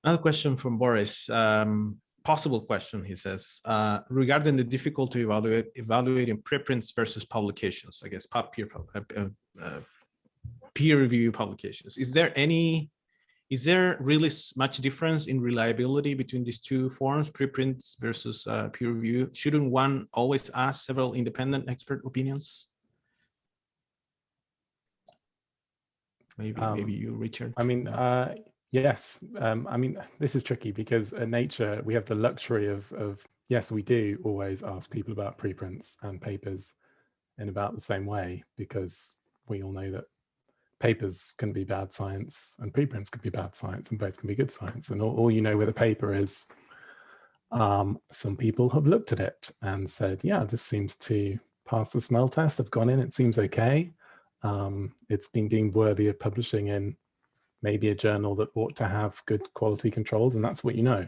Another question from Boris. Possible question, he says, regarding the difficulty evaluating preprints versus publications, I guess peer review publications. Is there really much difference in reliability between these two forms, preprints versus peer review? Shouldn't one always ask several independent expert opinions? Maybe you, Richard. I mean, yes. I mean, this is tricky because at Nature, we have the luxury of yes, we do always ask people about preprints and papers in about the same way, because we all know that papers can be bad science and preprints can be bad science and both can be good science. And all you know with a paper is Some people have looked at it and said, yeah, this seems to pass the smell test. I've gone in, it seems okay. It's been deemed worthy of publishing in maybe a journal that ought to have good quality controls, and that's what you know.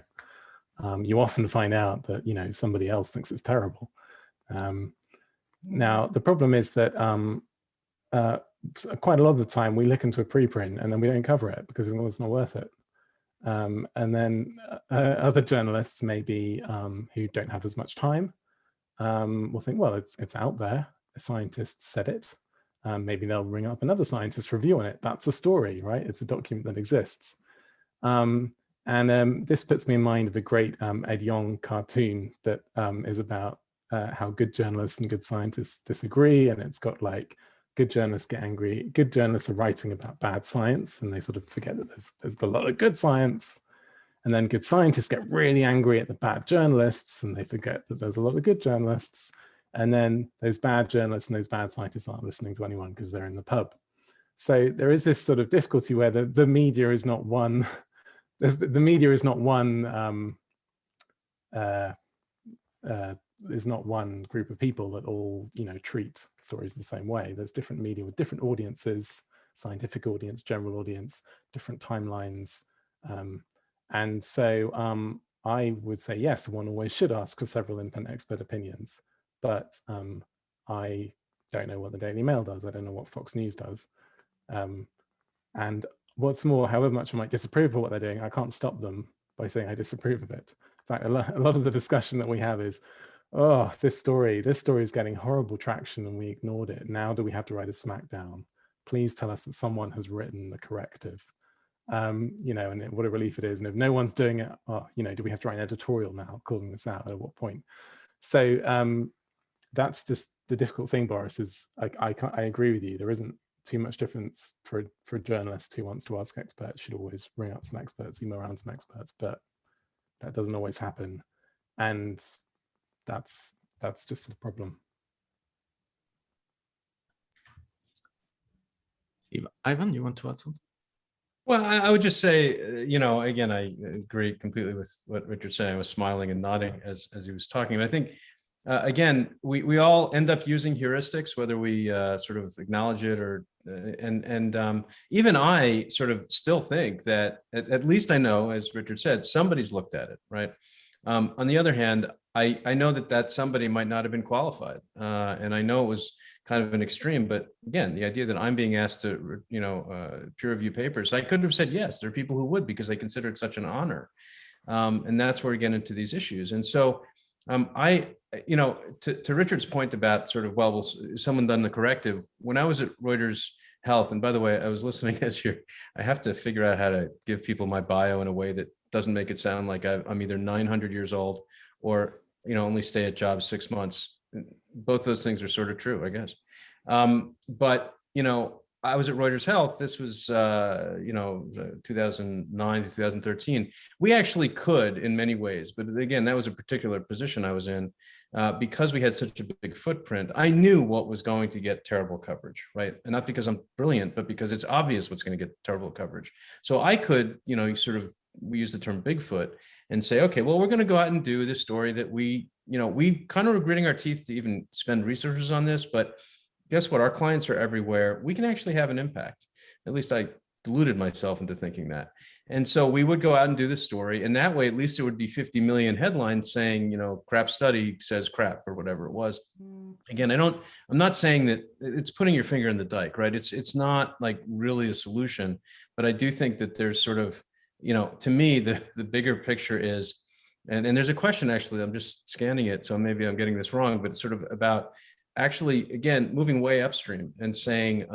You often find out that, you know, somebody else thinks it's terrible. Now, the problem is that quite a lot of the time we look into a preprint and then we don't cover it because it's not worth it. And then other journalists maybe who don't have as much time will think, well, it's out there. A scientist said it. Maybe they'll ring up another scientist review on it. That's a story, right? It's a document that exists. This puts me in mind of a great Ed Yong cartoon that is about how good journalists and good scientists disagree. And it's got like, good journalists get angry. Good journalists are writing about bad science and they sort of forget that there's a lot of good science. And then good scientists get really angry at the bad journalists and they forget that there's a lot of good journalists. And then those bad journalists and those bad scientists aren't listening to anyone because they're in the pub. So there is this sort of difficulty where the media is not one, the media is not one, is not one group of people that all, you know, treat stories the same way. There's different media with different audiences, scientific audience, general audience, different timelines. And so I would say, yes, one always should ask for several independent expert opinions, but I don't know what the Daily Mail does. I don't know what Fox News does. And what's more, however much I might disapprove of what they're doing, I can't stop them by saying I disapprove of it. In fact, a lot of the discussion that we have is, oh, this story is getting horrible traction and we ignored it. Now do we have to write a smackdown? Please tell us that someone has written the corrective. You know, and what a relief it is. And if no one's doing it, oh, you know, do we have to write an editorial now calling this out? At what point? So that's just the difficult thing, Boris, is I agree with you. There isn't too much difference for a journalist who wants to ask experts, should always ring up some experts, email around some experts, but that doesn't always happen. And that's just the problem. Ivan, you want to add something? Well, I would just say, you know, again, I agree completely with what Richard's saying. I was smiling and nodding as he was talking. And I think, again, we all end up using heuristics, whether we sort of acknowledge it or, even I sort of still think that, at least I know, as Richard said, somebody's looked at it, right? On the other hand, I know that somebody might not have been qualified. And I know it was kind of an extreme, but again, the idea that I'm being asked to, you know, peer review papers, I could have said yes. There are people who would, because they consider it such an honor. And that's where we get into these issues. And so you know, to Richard's point about sort of, well, someone done the corrective. When I was at Reuters Health, and by the way, I was listening I have to figure out how to give people my bio in a way that doesn't make it sound like I'm either 900 years old or, you know, only stay at jobs 6 months. Both those things are sort of true, I guess. But, you know, I was at Reuters Health. This was, you know, 2009 to 2013. We actually could in many ways, but again, that was a particular position I was in. Because we had such a big footprint, I knew what was going to get terrible coverage, right? And not because I'm brilliant, but because it's obvious what's going to get terrible coverage. So I could, you know, we use the term Bigfoot and say, okay, well, we're going to go out and do this story that we kind of are gritting our teeth to even spend resources on this, but guess what? Our clients are everywhere. We can actually have an impact. At least I deluded myself into thinking that. And so we would go out and do the story. And that way, at least there would be 50 million headlines saying, you know, crap study says crap or whatever it was. Again, I'm not saying that it's putting your finger in the dike, right? It's not like really a solution, but I do think that there's sort of, you know, to me, the bigger picture is, and there's a question, actually, I'm just scanning it, so maybe I'm getting this wrong, but it's sort of about actually, again, moving way upstream and saying,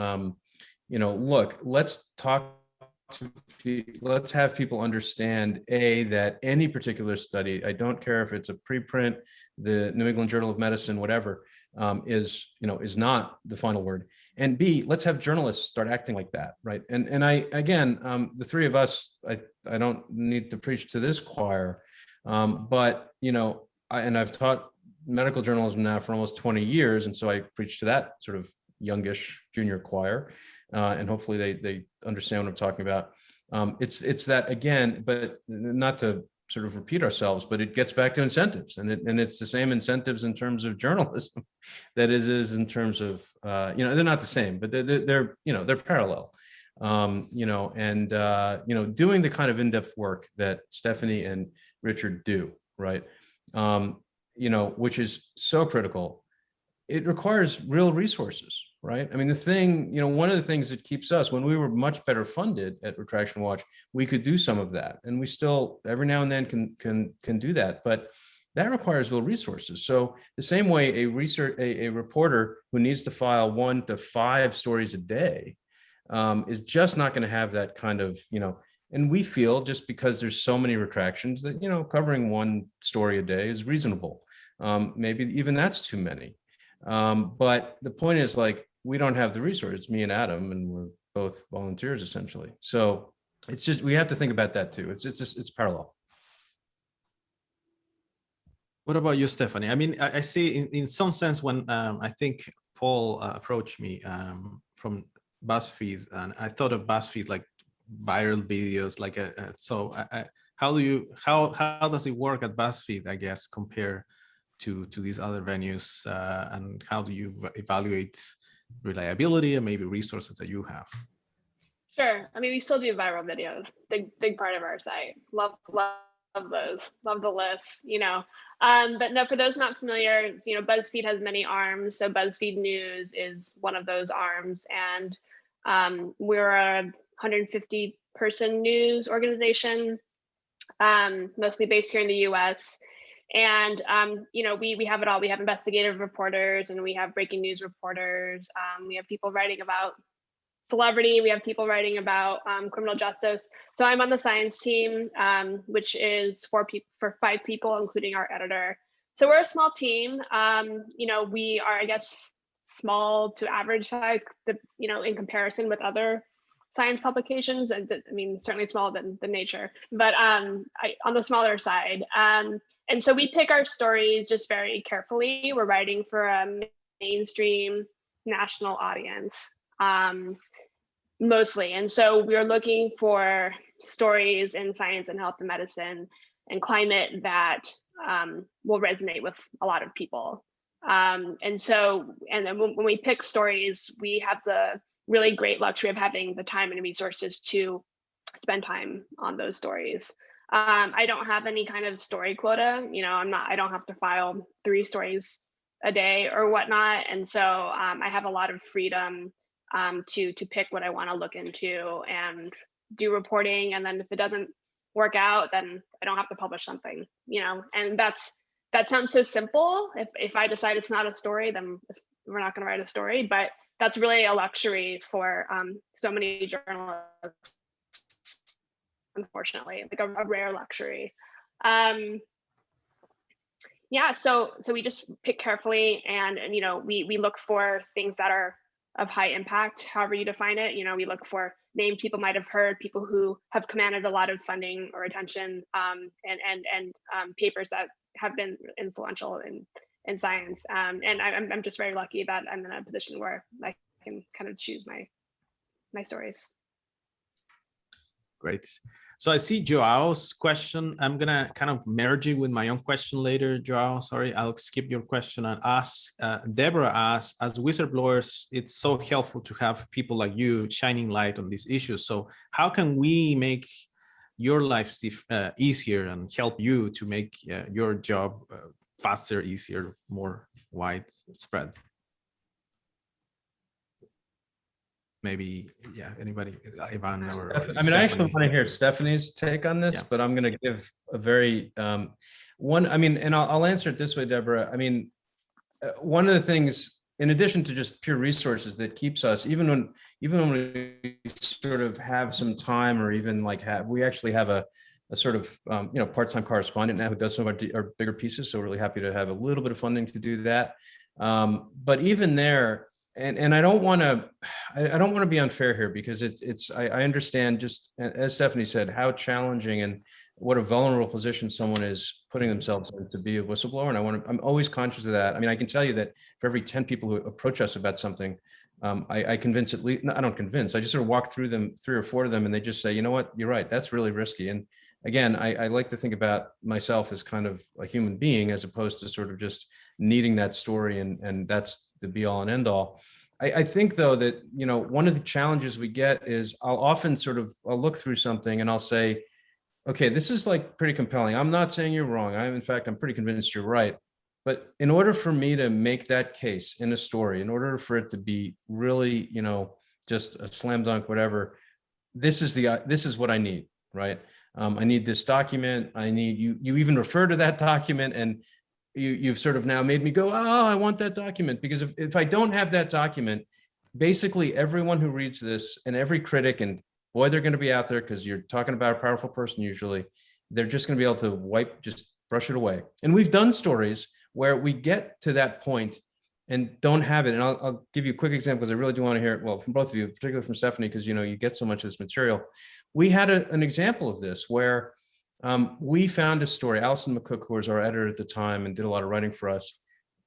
you know, look, let's have people understand, that any particular study, I don't care if it's a preprint, the New England Journal of Medicine, whatever, is not the final word. And B, let's have journalists start acting like that, right? And I, again, the three of us, I don't need to preach to this choir, but, you know, I've taught medical journalism now for almost 20 years. And so I preach to that sort of youngish junior choir, and hopefully they understand what I'm talking about. It's that, again, but not to sort of repeat ourselves, but it gets back to incentives, and it's the same incentives in terms of journalism that is in terms of they're not the same, but they're parallel. Doing the kind of in-depth work that Stephanie and Richard do, right? Which is so critical. It requires real resources, right? I mean, one of the things that keeps us, when we were much better funded at Retraction Watch, we could do some of that, and we still every now and then can do that, but that requires real resources. So the same way a reporter who needs to file 1 to 5 stories a day is just not going to have that kind of, and we feel, just because there's so many retractions, that, covering 1 story a day is reasonable. Maybe even that's too many. But the point is, like, we don't have the resources, me and Adam, and we're both volunteers essentially. So it's just, we have to think about that too. It's parallel. What about you, Stephanie? I mean, I see in some sense when I think Paul approached me from Buzzfeed, and I thought of Buzzfeed like viral videos, like how does it work at Buzzfeed, I guess, compare to these other venues, and how do you evaluate reliability and maybe resources that you have? Sure. I mean, we still do viral videos, big part of our site. Love those, love the lists, but no, for those not familiar, BuzzFeed has many arms. So BuzzFeed News is one of those arms, and we're a 150 person news organization, mostly based here in the US. And, we have it all. We have investigative reporters, and we have breaking news reporters. We have people writing about celebrity. We have people writing about criminal justice. So I'm on the science team, which is for 5 people, including our editor. So we're a small team. We are, I guess, small to average size, in comparison with other science publications, and I mean, certainly smaller than Nature, but on the smaller side. And so we pick our stories just very carefully. We're writing for a mainstream national audience, mostly. And so we're looking for stories in science and health and medicine and climate that will resonate with a lot of people. And then when we pick stories, we have the really great luxury of having the time and resources to spend time on those stories. I don't have any kind of story quota. I don't have to file 3 stories a day or whatnot. And so I have a lot of freedom to pick what I want to look into and do reporting. And then if it doesn't work out, then I don't have to publish something, and that sounds so simple. If I decide it's not a story, then we're not going to write a story, but that's really a luxury for so many journalists, unfortunately, like a rare luxury. So we just pick carefully, and we look for things that are of high impact, however you define it. We look for names people might have heard, people who have commanded a lot of funding or attention, and papers that have been influential in science. And I'm just very lucky that I'm in a position where I can kind of choose my stories. Great. So I see Joao's question. I'm gonna kind of merge it with my own question later, Joao. Sorry, I'll skip your question and ask. Deborah asks, as whistleblowers, it's so helpful to have people like you shining light on these issues. So how can we make your life easier and help you to make your job faster, easier, more widespread? Maybe, anybody, Ivan or I actually want to hear Stephanie's take on this, but I'm going to give a very and I'll answer it this way, Deborah. I mean, one of the things, in addition to just pure resources, that keeps us, even when we sort of have some time, or even we actually have a sort of part-time correspondent now who does some of our bigger pieces. So we're really happy to have a little bit of funding to do that. But even there, and I don't want to be unfair here, because I understand, just as Stephanie said, how challenging and what a vulnerable position someone is putting themselves in to be a whistleblower. And I'm always conscious of that. I mean, I can tell you that for every 10 people who approach us about something, I convince I don't convince, I just sort of walk through them, 3 or 4 of them, and they just say, you know what, you're right, that's really risky. And again, I like to think about myself as kind of a human being as opposed to sort of just needing that story and that's the be all and end all. I think though that, you know, one of the challenges we get is I'll often I'll look through something and I'll say, okay, this is like pretty compelling. I'm not saying you're wrong. In fact, I'm pretty convinced you're right. But in order for me to make that case in a story, in order for it to be really, you know, just a slam dunk, whatever, this is what I need, right? I need this document. I need you even refer to that document, and you've sort of now made me go, oh, I want that document, because if I don't have that document, basically everyone who reads this and every critic, and boy, they're going to be out there because you're talking about a powerful person usually, they're just going to be able to just brush it away. And we've done stories where we get to that point and don't have it. And I'll give you a quick example because I really do want to hear it, well, from both of you, particularly from Stephanie, because you know you get so much of this material. We had an example of this where we found a story. Alison McCook, who was our editor at the time and did a lot of writing for us,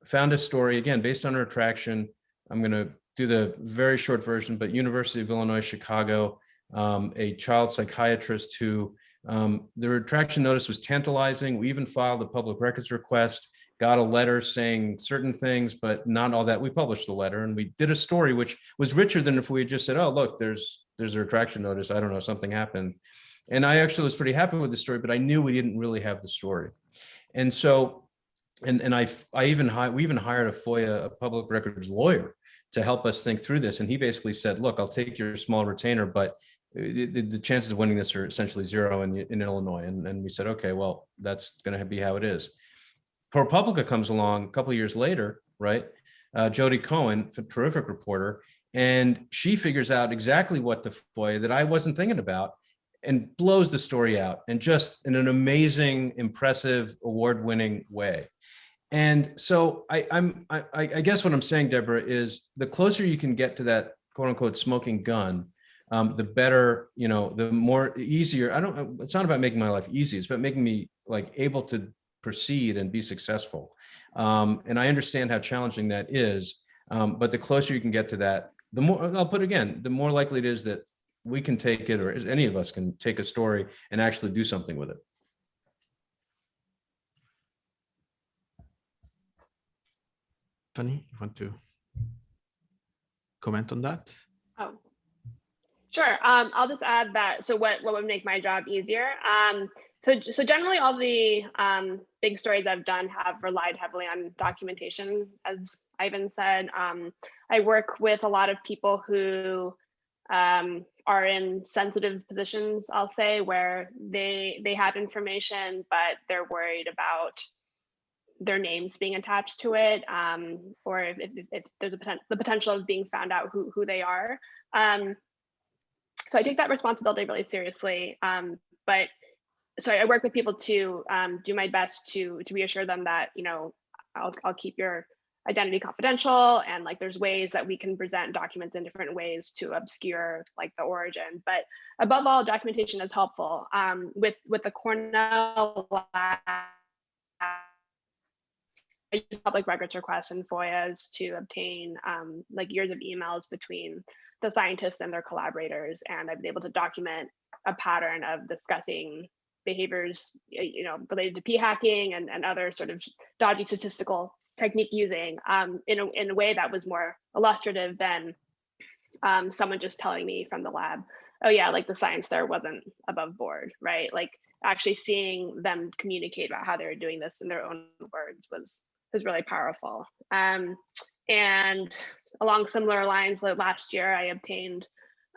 found a story, again, based on a retraction. I'm going to do the very short version, but University of Illinois, Chicago, a child psychiatrist who the retraction notice was tantalizing. We even filed a public records request, got a letter saying certain things, but not all that. We published the letter and we did a story which was richer than if we had just said, oh, look, there's a retraction notice. I don't know, something happened. And I actually was pretty happy with the story, but I knew we didn't really have the story. And so, we even hired a FOIA, a public records lawyer, to help us think through this. And he basically said, look, I'll take your small retainer, but the chances of winning this are essentially zero in Illinois. And we said, okay, well, that's going to be how it is. ProPublica comes along a couple of years later, right? Jody Cohen, a terrific reporter, and she figures out exactly what to FOIA that I wasn't thinking about and blows the story out, and just in an amazing, impressive, award-winning way. And so I guess what I'm saying, Deborah, is the closer you can get to that quote unquote smoking gun, the better, you know, the more easier. It's not about making my life easy. It's about making me like able to proceed and be successful. And I understand how challenging that is. But the closer you can get to that, the more, I'll put again, the more likely it is that we can take it, or any of us can take a story and actually do something with it. Fanny, you want to comment on that? Oh, sure. I'll just add that. So what would make my job easier? So generally all the big stories I've done have relied heavily on documentation, as Ivan said. I work with a lot of people who are in sensitive positions, I'll say, where they have information, but they're worried about their names being attached to it, or if there's the potential of being found out who they are. So I take that responsibility really seriously. But so I work with people to do my best to reassure them that, you know, I'll keep your identity confidential, and like there's ways that we can present documents in different ways to obscure like the origin. But above all, documentation is helpful. With the Cornell lab, I use public records requests and FOIAs to obtain like years of emails between the scientists and their collaborators, and I've been able to document a pattern of discussing behaviors, you know, related to p-hacking and other sort of dodgy statistical technique using in a way that was more illustrative than someone just telling me from the lab, oh yeah, like the science there wasn't above board, right? Like actually seeing them communicate about how they were doing this in their own words was really powerful. And along similar lines, like last year I obtained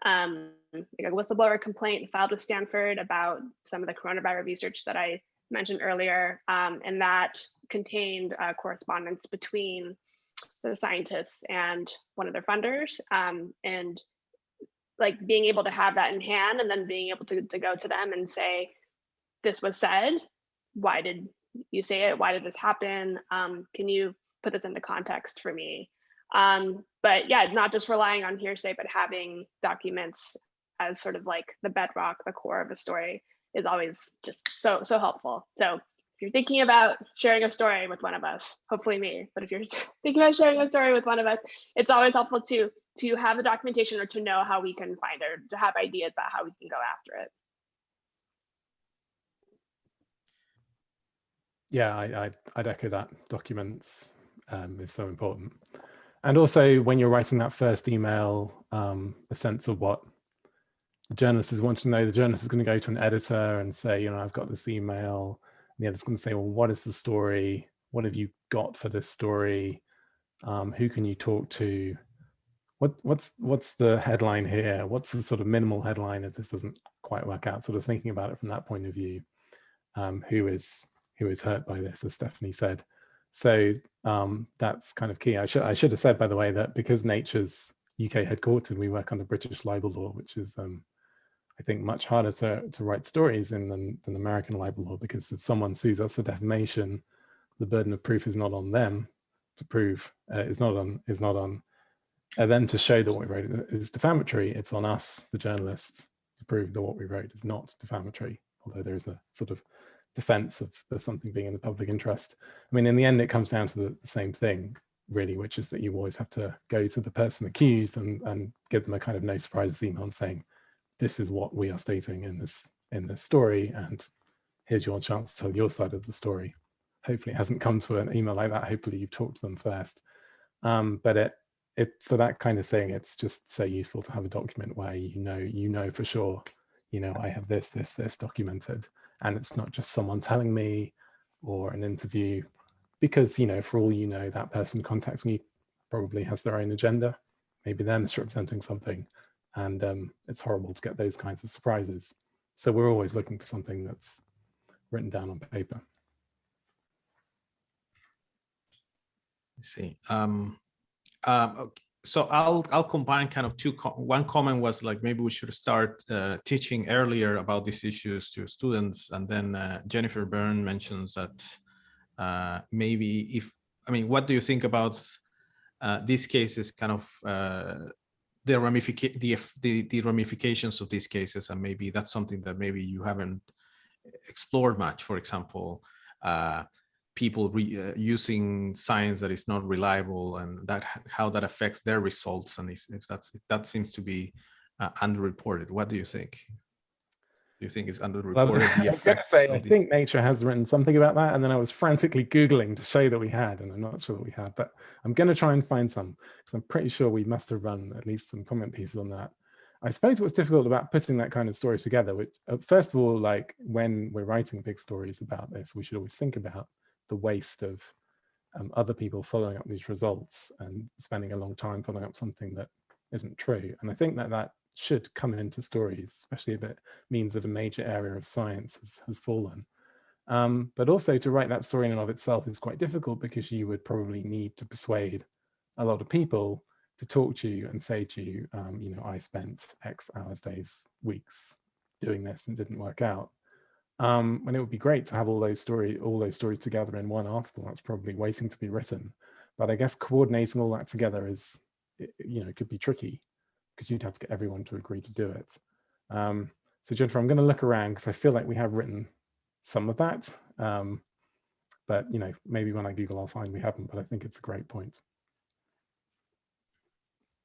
like a whistleblower complaint filed with Stanford about some of the coronavirus research that I mentioned earlier, and that contained correspondence between the scientists and one of their funders, and like being able to have that in hand and then being able to go to them and say, this was said, why did you say it? Why did this happen? Can you put this into context for me? But yeah, not just relying on hearsay, but having documents as sort of like the bedrock, the core of a story is always just so helpful. So if you're thinking about sharing a story with one of us, hopefully me, but if you're thinking about sharing a story with one of us, it's always helpful to have the documentation or to know how we can find it, or to have ideas about how we can go after it. Yeah, I'd echo that. Documents is so important. And also when you're writing that first email, a sense of what the journalist is wanting to know. The journalist is going to go to an editor and say, you know, I've got this email. And the editor's going to say, well, what is the story? What have you got for this story? Who can you talk to? What's the headline here? What's the sort of minimal headline if this doesn't quite work out? Sort of thinking about it from that point of view. Who is hurt by this, as Stephanie said. So that's kind of key. I should have said, by the way, that because Nature's UK headquartered, we work under British libel law, which is I think much harder to write stories in than American libel law, because if someone sues us for defamation, the burden of proof is not on them to prove, is not on them to show that what we wrote is defamatory. It's on us, the journalists, to prove that what we wrote is not defamatory, although there is a sort of defense of something being in the public interest. I mean, in the end, it comes down to the same thing, really, which is that you always have to go to the person accused and give them a kind of no surprises email saying, this is what we are stating in this story, and here's your chance to tell your side of the story. Hopefully it hasn't come to an email like that. Hopefully you've talked to them first. But for that kind of thing, it's just so useful to have a document where you know for sure, you know, I have this documented, and it's not just someone telling me or an interview, because, you know, for all you know, that person contacting you probably has their own agenda. Maybe they're misrepresenting something, and it's horrible to get those kinds of surprises. So we're always looking for something that's written down on paper. I see. Okay. So I'll combine kind of two. One comment was like, maybe we should start teaching earlier about these issues to students, and then Jennifer Byrne mentions that maybe what do you think about these cases, kind of the ramifications of these cases, and maybe that's something that maybe you haven't explored much. For example, people using science that is not reliable, and how that affects their results, and if that seems to be underreported. What do you think? Do you think it's underreported, the effects of I think Nature has written something about that, and then I was frantically Googling to show that we had, and I'm not sure that we had, but I'm going to try and find some, because I'm pretty sure we must have run at least some comment pieces on that. I suppose what's difficult about putting that kind of story together, which first of all, like when we're writing big stories about this, we should always think about the waste of other people following up these results and spending a long time following up something that isn't true. And I think that should come into stories, especially if it means that a major area of science has fallen. But also to write that story in and of itself is quite difficult, because you would probably need to persuade a lot of people to talk to you and say to you, you know, I spent X hours, days, weeks doing this and it didn't work out. And it would be great to have all those stories together in one article. That's probably waiting to be written. But I guess coordinating all that together is, you know, it could be tricky, because you'd have to get everyone to agree to do it. So Jennifer, I'm going to look around, because I feel like we have written some of that. But, you know, maybe when I Google, I'll find we haven't, but I think it's a great point.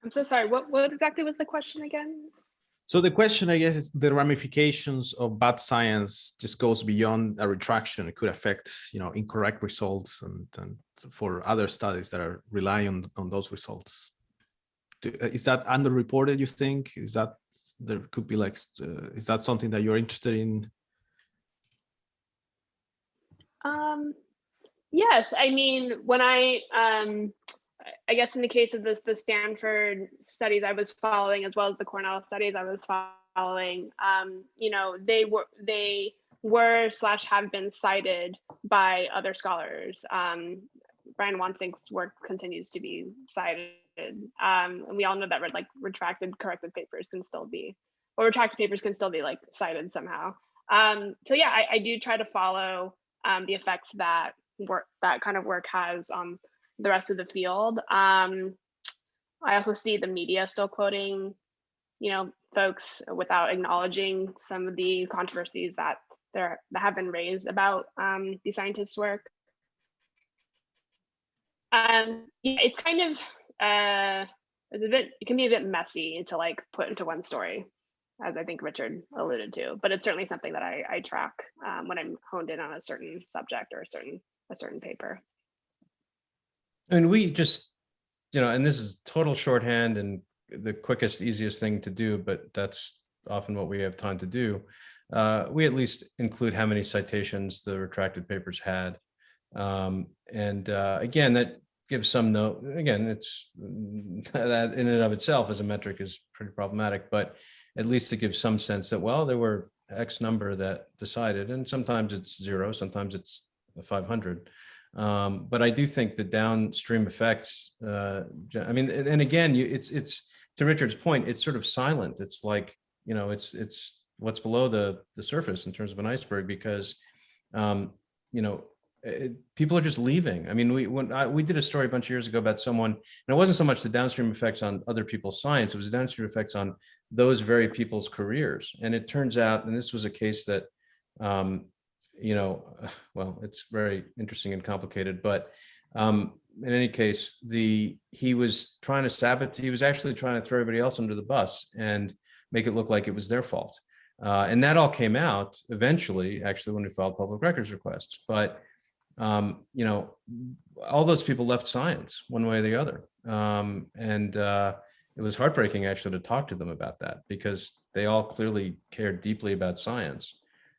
I'm so sorry. What exactly was the question again? So the question, I guess, is the ramifications of bad science just goes beyond a retraction. It could affect, you know, incorrect results, and for other studies that are relying on those results. Is that underreported, you think? Is that there could be like, is that something that you're interested in? Yes, I mean, when I guess in the case of the Stanford studies I was following, as well as the Cornell studies I was following, you know, they were / have been cited by other scholars. Brian Wansink's work continues to be cited. And we all know that retracted corrected papers can still be, or retracted papers can still be like cited somehow. So yeah, I do try to follow the effects that kind of work has on the rest of the field. I also see the media still quoting, you know, folks without acknowledging some of the controversies that have been raised about the scientists' work. Yeah, it's kind of it can be a bit messy to like put into one story. as I think Richard alluded to, but it's certainly something that I track when I'm honed in on a certain subject or a certain paper. I mean, we just, and this is total shorthand and the quickest, easiest thing to do, but that's often what we have time to do. We at least include how many citations the retracted papers had. Again, that gives some note. Again, it's that in and of itself as a metric is pretty problematic, but at least it gives some sense that, well, there were X number that decided, and sometimes it's 0, sometimes it's 500. But I do think the downstream effects, I mean, and again, it's to Richard's point, it's sort of silent. It's like, it's what's below the surface in terms of an iceberg, because, people are just leaving. I mean, we did a story a bunch of years ago about someone, and it wasn't so much the downstream effects on other people's science, it was the downstream effects on those very people's careers. And it turns out, and this was a case that, well, it's very interesting and complicated, but in any case, he was trying to sabotage, he was actually trying to throw everybody else under the bus and make it look like it was their fault. And that all came out eventually, actually, when we filed public records requests. But, all those people left science one way or the other. It was heartbreaking actually to talk to them about that, because they all clearly cared deeply about science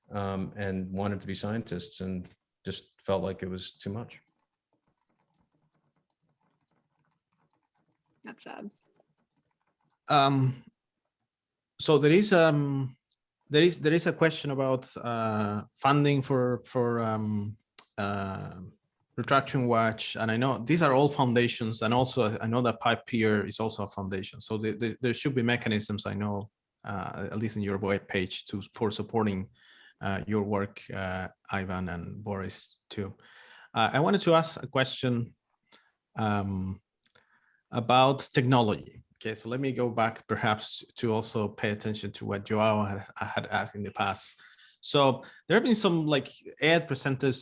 and wanted to be scientists, and just felt like it was too much. That's sad. So there is a question about funding for Retraction Watch, and I know these are all foundations, and also I know that PyPeer is also a foundation. So there should be mechanisms, I know, at least in your web page, for supporting your work, Ivan and Boris too. I wanted to ask a question about technology. Okay, so let me go back perhaps to also pay attention to what Joao had asked in the past. So there have been some Ed presented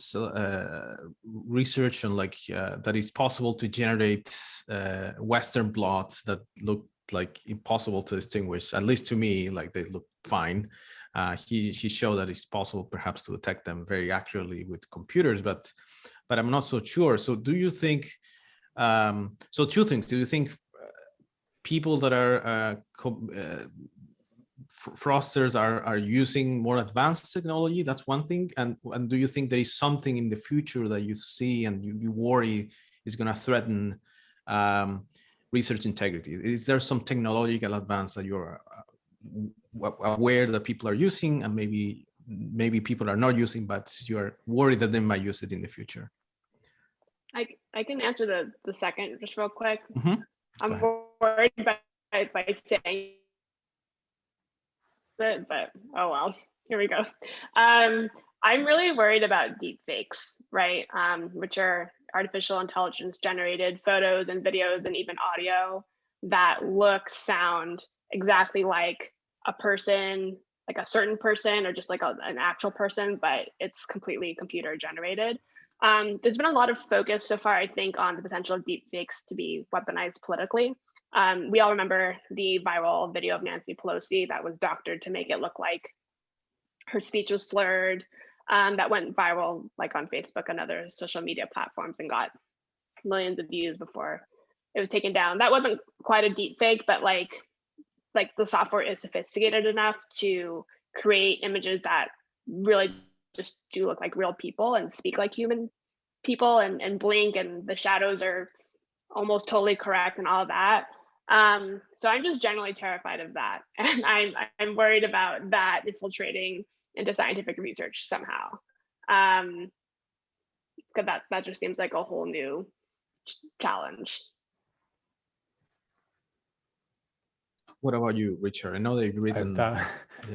research on that it's possible to generate Western blots that look impossible to distinguish, at least to me, they look fine. He showed that it's possible perhaps to detect them very accurately with computers, but I'm not so sure. So do you think, so two things, do you think people that are fraudsters are using more advanced technology? That's one thing. And do you think there is something in the future that you see and you worry is going to threaten research integrity? Is there some technological advance that you're aware that people are using, and maybe people are not using, but you're worried that they might use it in the future? I can answer the second just real quick. Mm-hmm. I'm worried by saying it, but oh well, here we go. I'm really worried about deep fakes, right? Which are artificial intelligence generated photos and videos and even audio that sound exactly like a person, like a certain person, or just like an actual person, but it's completely computer generated. There's been a lot of focus so far, I think, on the potential of deep fakes to be weaponized politically. We all remember the viral video of Nancy Pelosi that was doctored to make it look like her speech was slurred, that went viral on Facebook and other social media platforms and got millions of views before it was taken down. That wasn't quite a deep fake, but the software is sophisticated enough to create images that really just do look like real people and speak like human people and blink, and the shadows are almost totally correct and all that. So I'm just generally terrified of that, and I'm worried about that infiltrating into scientific research somehow. Because that just seems like a whole new challenge. What about you, Richard? I know that you've written. Yeah.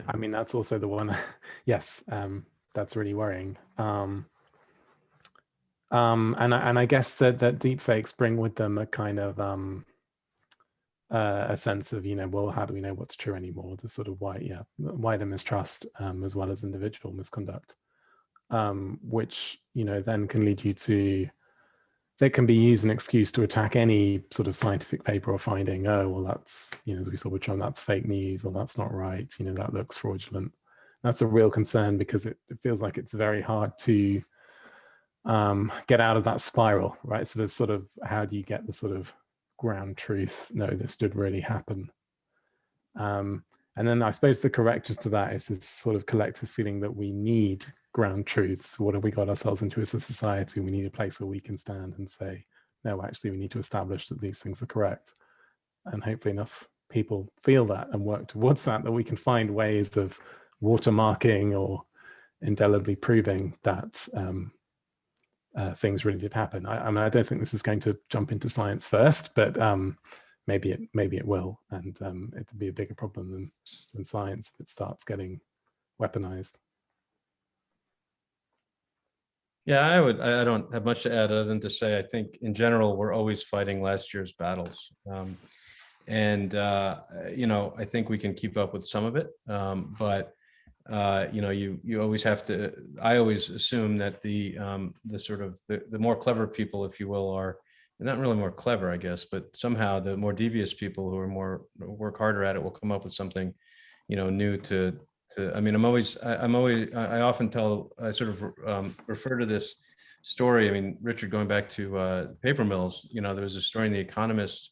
I mean, that's also the one. Yes, that's really worrying. And I guess that deepfakes bring with them a kind of a sense of, well, how do we know what's true anymore? The sort of wider mistrust, as well as individual misconduct, which then can lead you to that can be used an excuse to attack any sort of scientific paper or finding. Oh, well, that's, as we saw with Trump, that's fake news, or that's not right. That looks fraudulent. That's a real concern, because it feels like it's very hard to get out of that spiral, right? So there's sort of, how do you get the sort of ground truth? No, this did really happen. And then I suppose the corrector to that is this sort of collective feeling that we need ground truths. What have we got ourselves into as a society? We need a place where we can stand and say, no, actually, we need to establish that these things are correct. And hopefully enough people feel that and work towards that, that we can find ways of watermarking or indelibly proving that things really did happen. I mean, I don't think this is going to jump into science first, but maybe it will, and it'll be a bigger problem than science if it starts getting weaponized. Yeah, I don't have much to add other than to say, I think in general, we're always fighting last year's battles. I think we can keep up with some of it. But you always have to, I always assume that the sort of the more clever people, if you will, are not really more clever, I guess, but somehow the more devious people who are more work harder at it will come up with something, new to I mean, I often tell, I sort of refer to this story. I mean, Richard, going back to paper mills, there was a story in The Economist,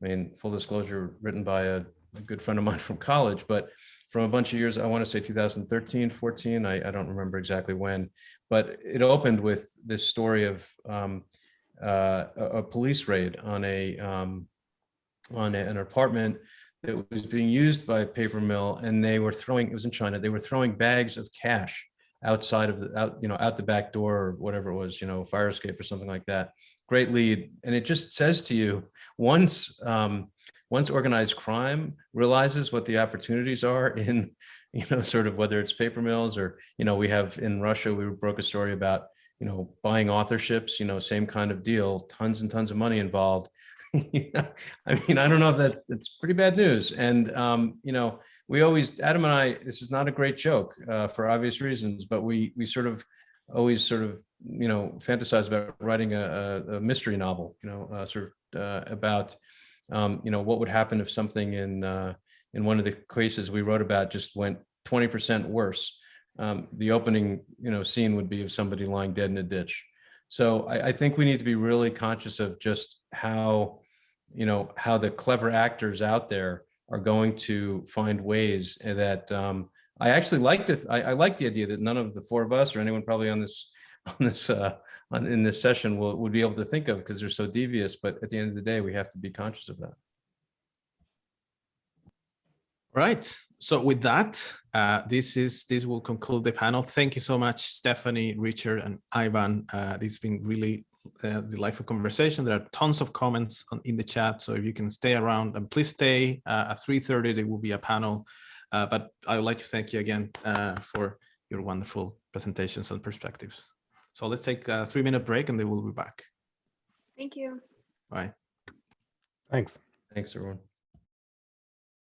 I mean, full disclosure, written by a good friend of mine from college, but from a bunch of years, I want to say 2013, 14, I don't remember exactly when, but it opened with this story of a police raid on an apartment that was being used by a paper mill, and they were throwing, it was in China, they were throwing bags of cash outside of out the back door, or whatever it was, fire escape or something like that. Great lead. And it just says to you, once organized crime realizes what the opportunities are in, sort of whether it's paper mills or, we have in Russia, we broke a story about, buying authorships, same kind of deal, tons and tons of money involved. I mean, I don't know if that's pretty bad news. And, we always, Adam and I, this is not a great joke for obvious reasons, but we always fantasize about writing a mystery novel, about, what would happen if something in one of the cases we wrote about just went 20% worse. The opening, scene would be of somebody lying dead in a ditch. So I think we need to be really conscious of just how the clever actors out there are going to find ways that I actually I like the idea that none of the four of us or anyone probably in this session would be able to think of, because they're so devious. But at the end of the day, we have to be conscious of that. Right. So with that, this will conclude the panel. Thank you so much, Stephanie, Richard, and Ivan. This has been really delightful conversation. There are tons of comments in the chat, so if you can stay around, and please stay. At 3:30 there will be a panel, but I would like to thank you again for your wonderful presentations and perspectives. So let's take a 3-minute break and then we'll be back. Thank you. Bye. Thanks. Thanks, everyone.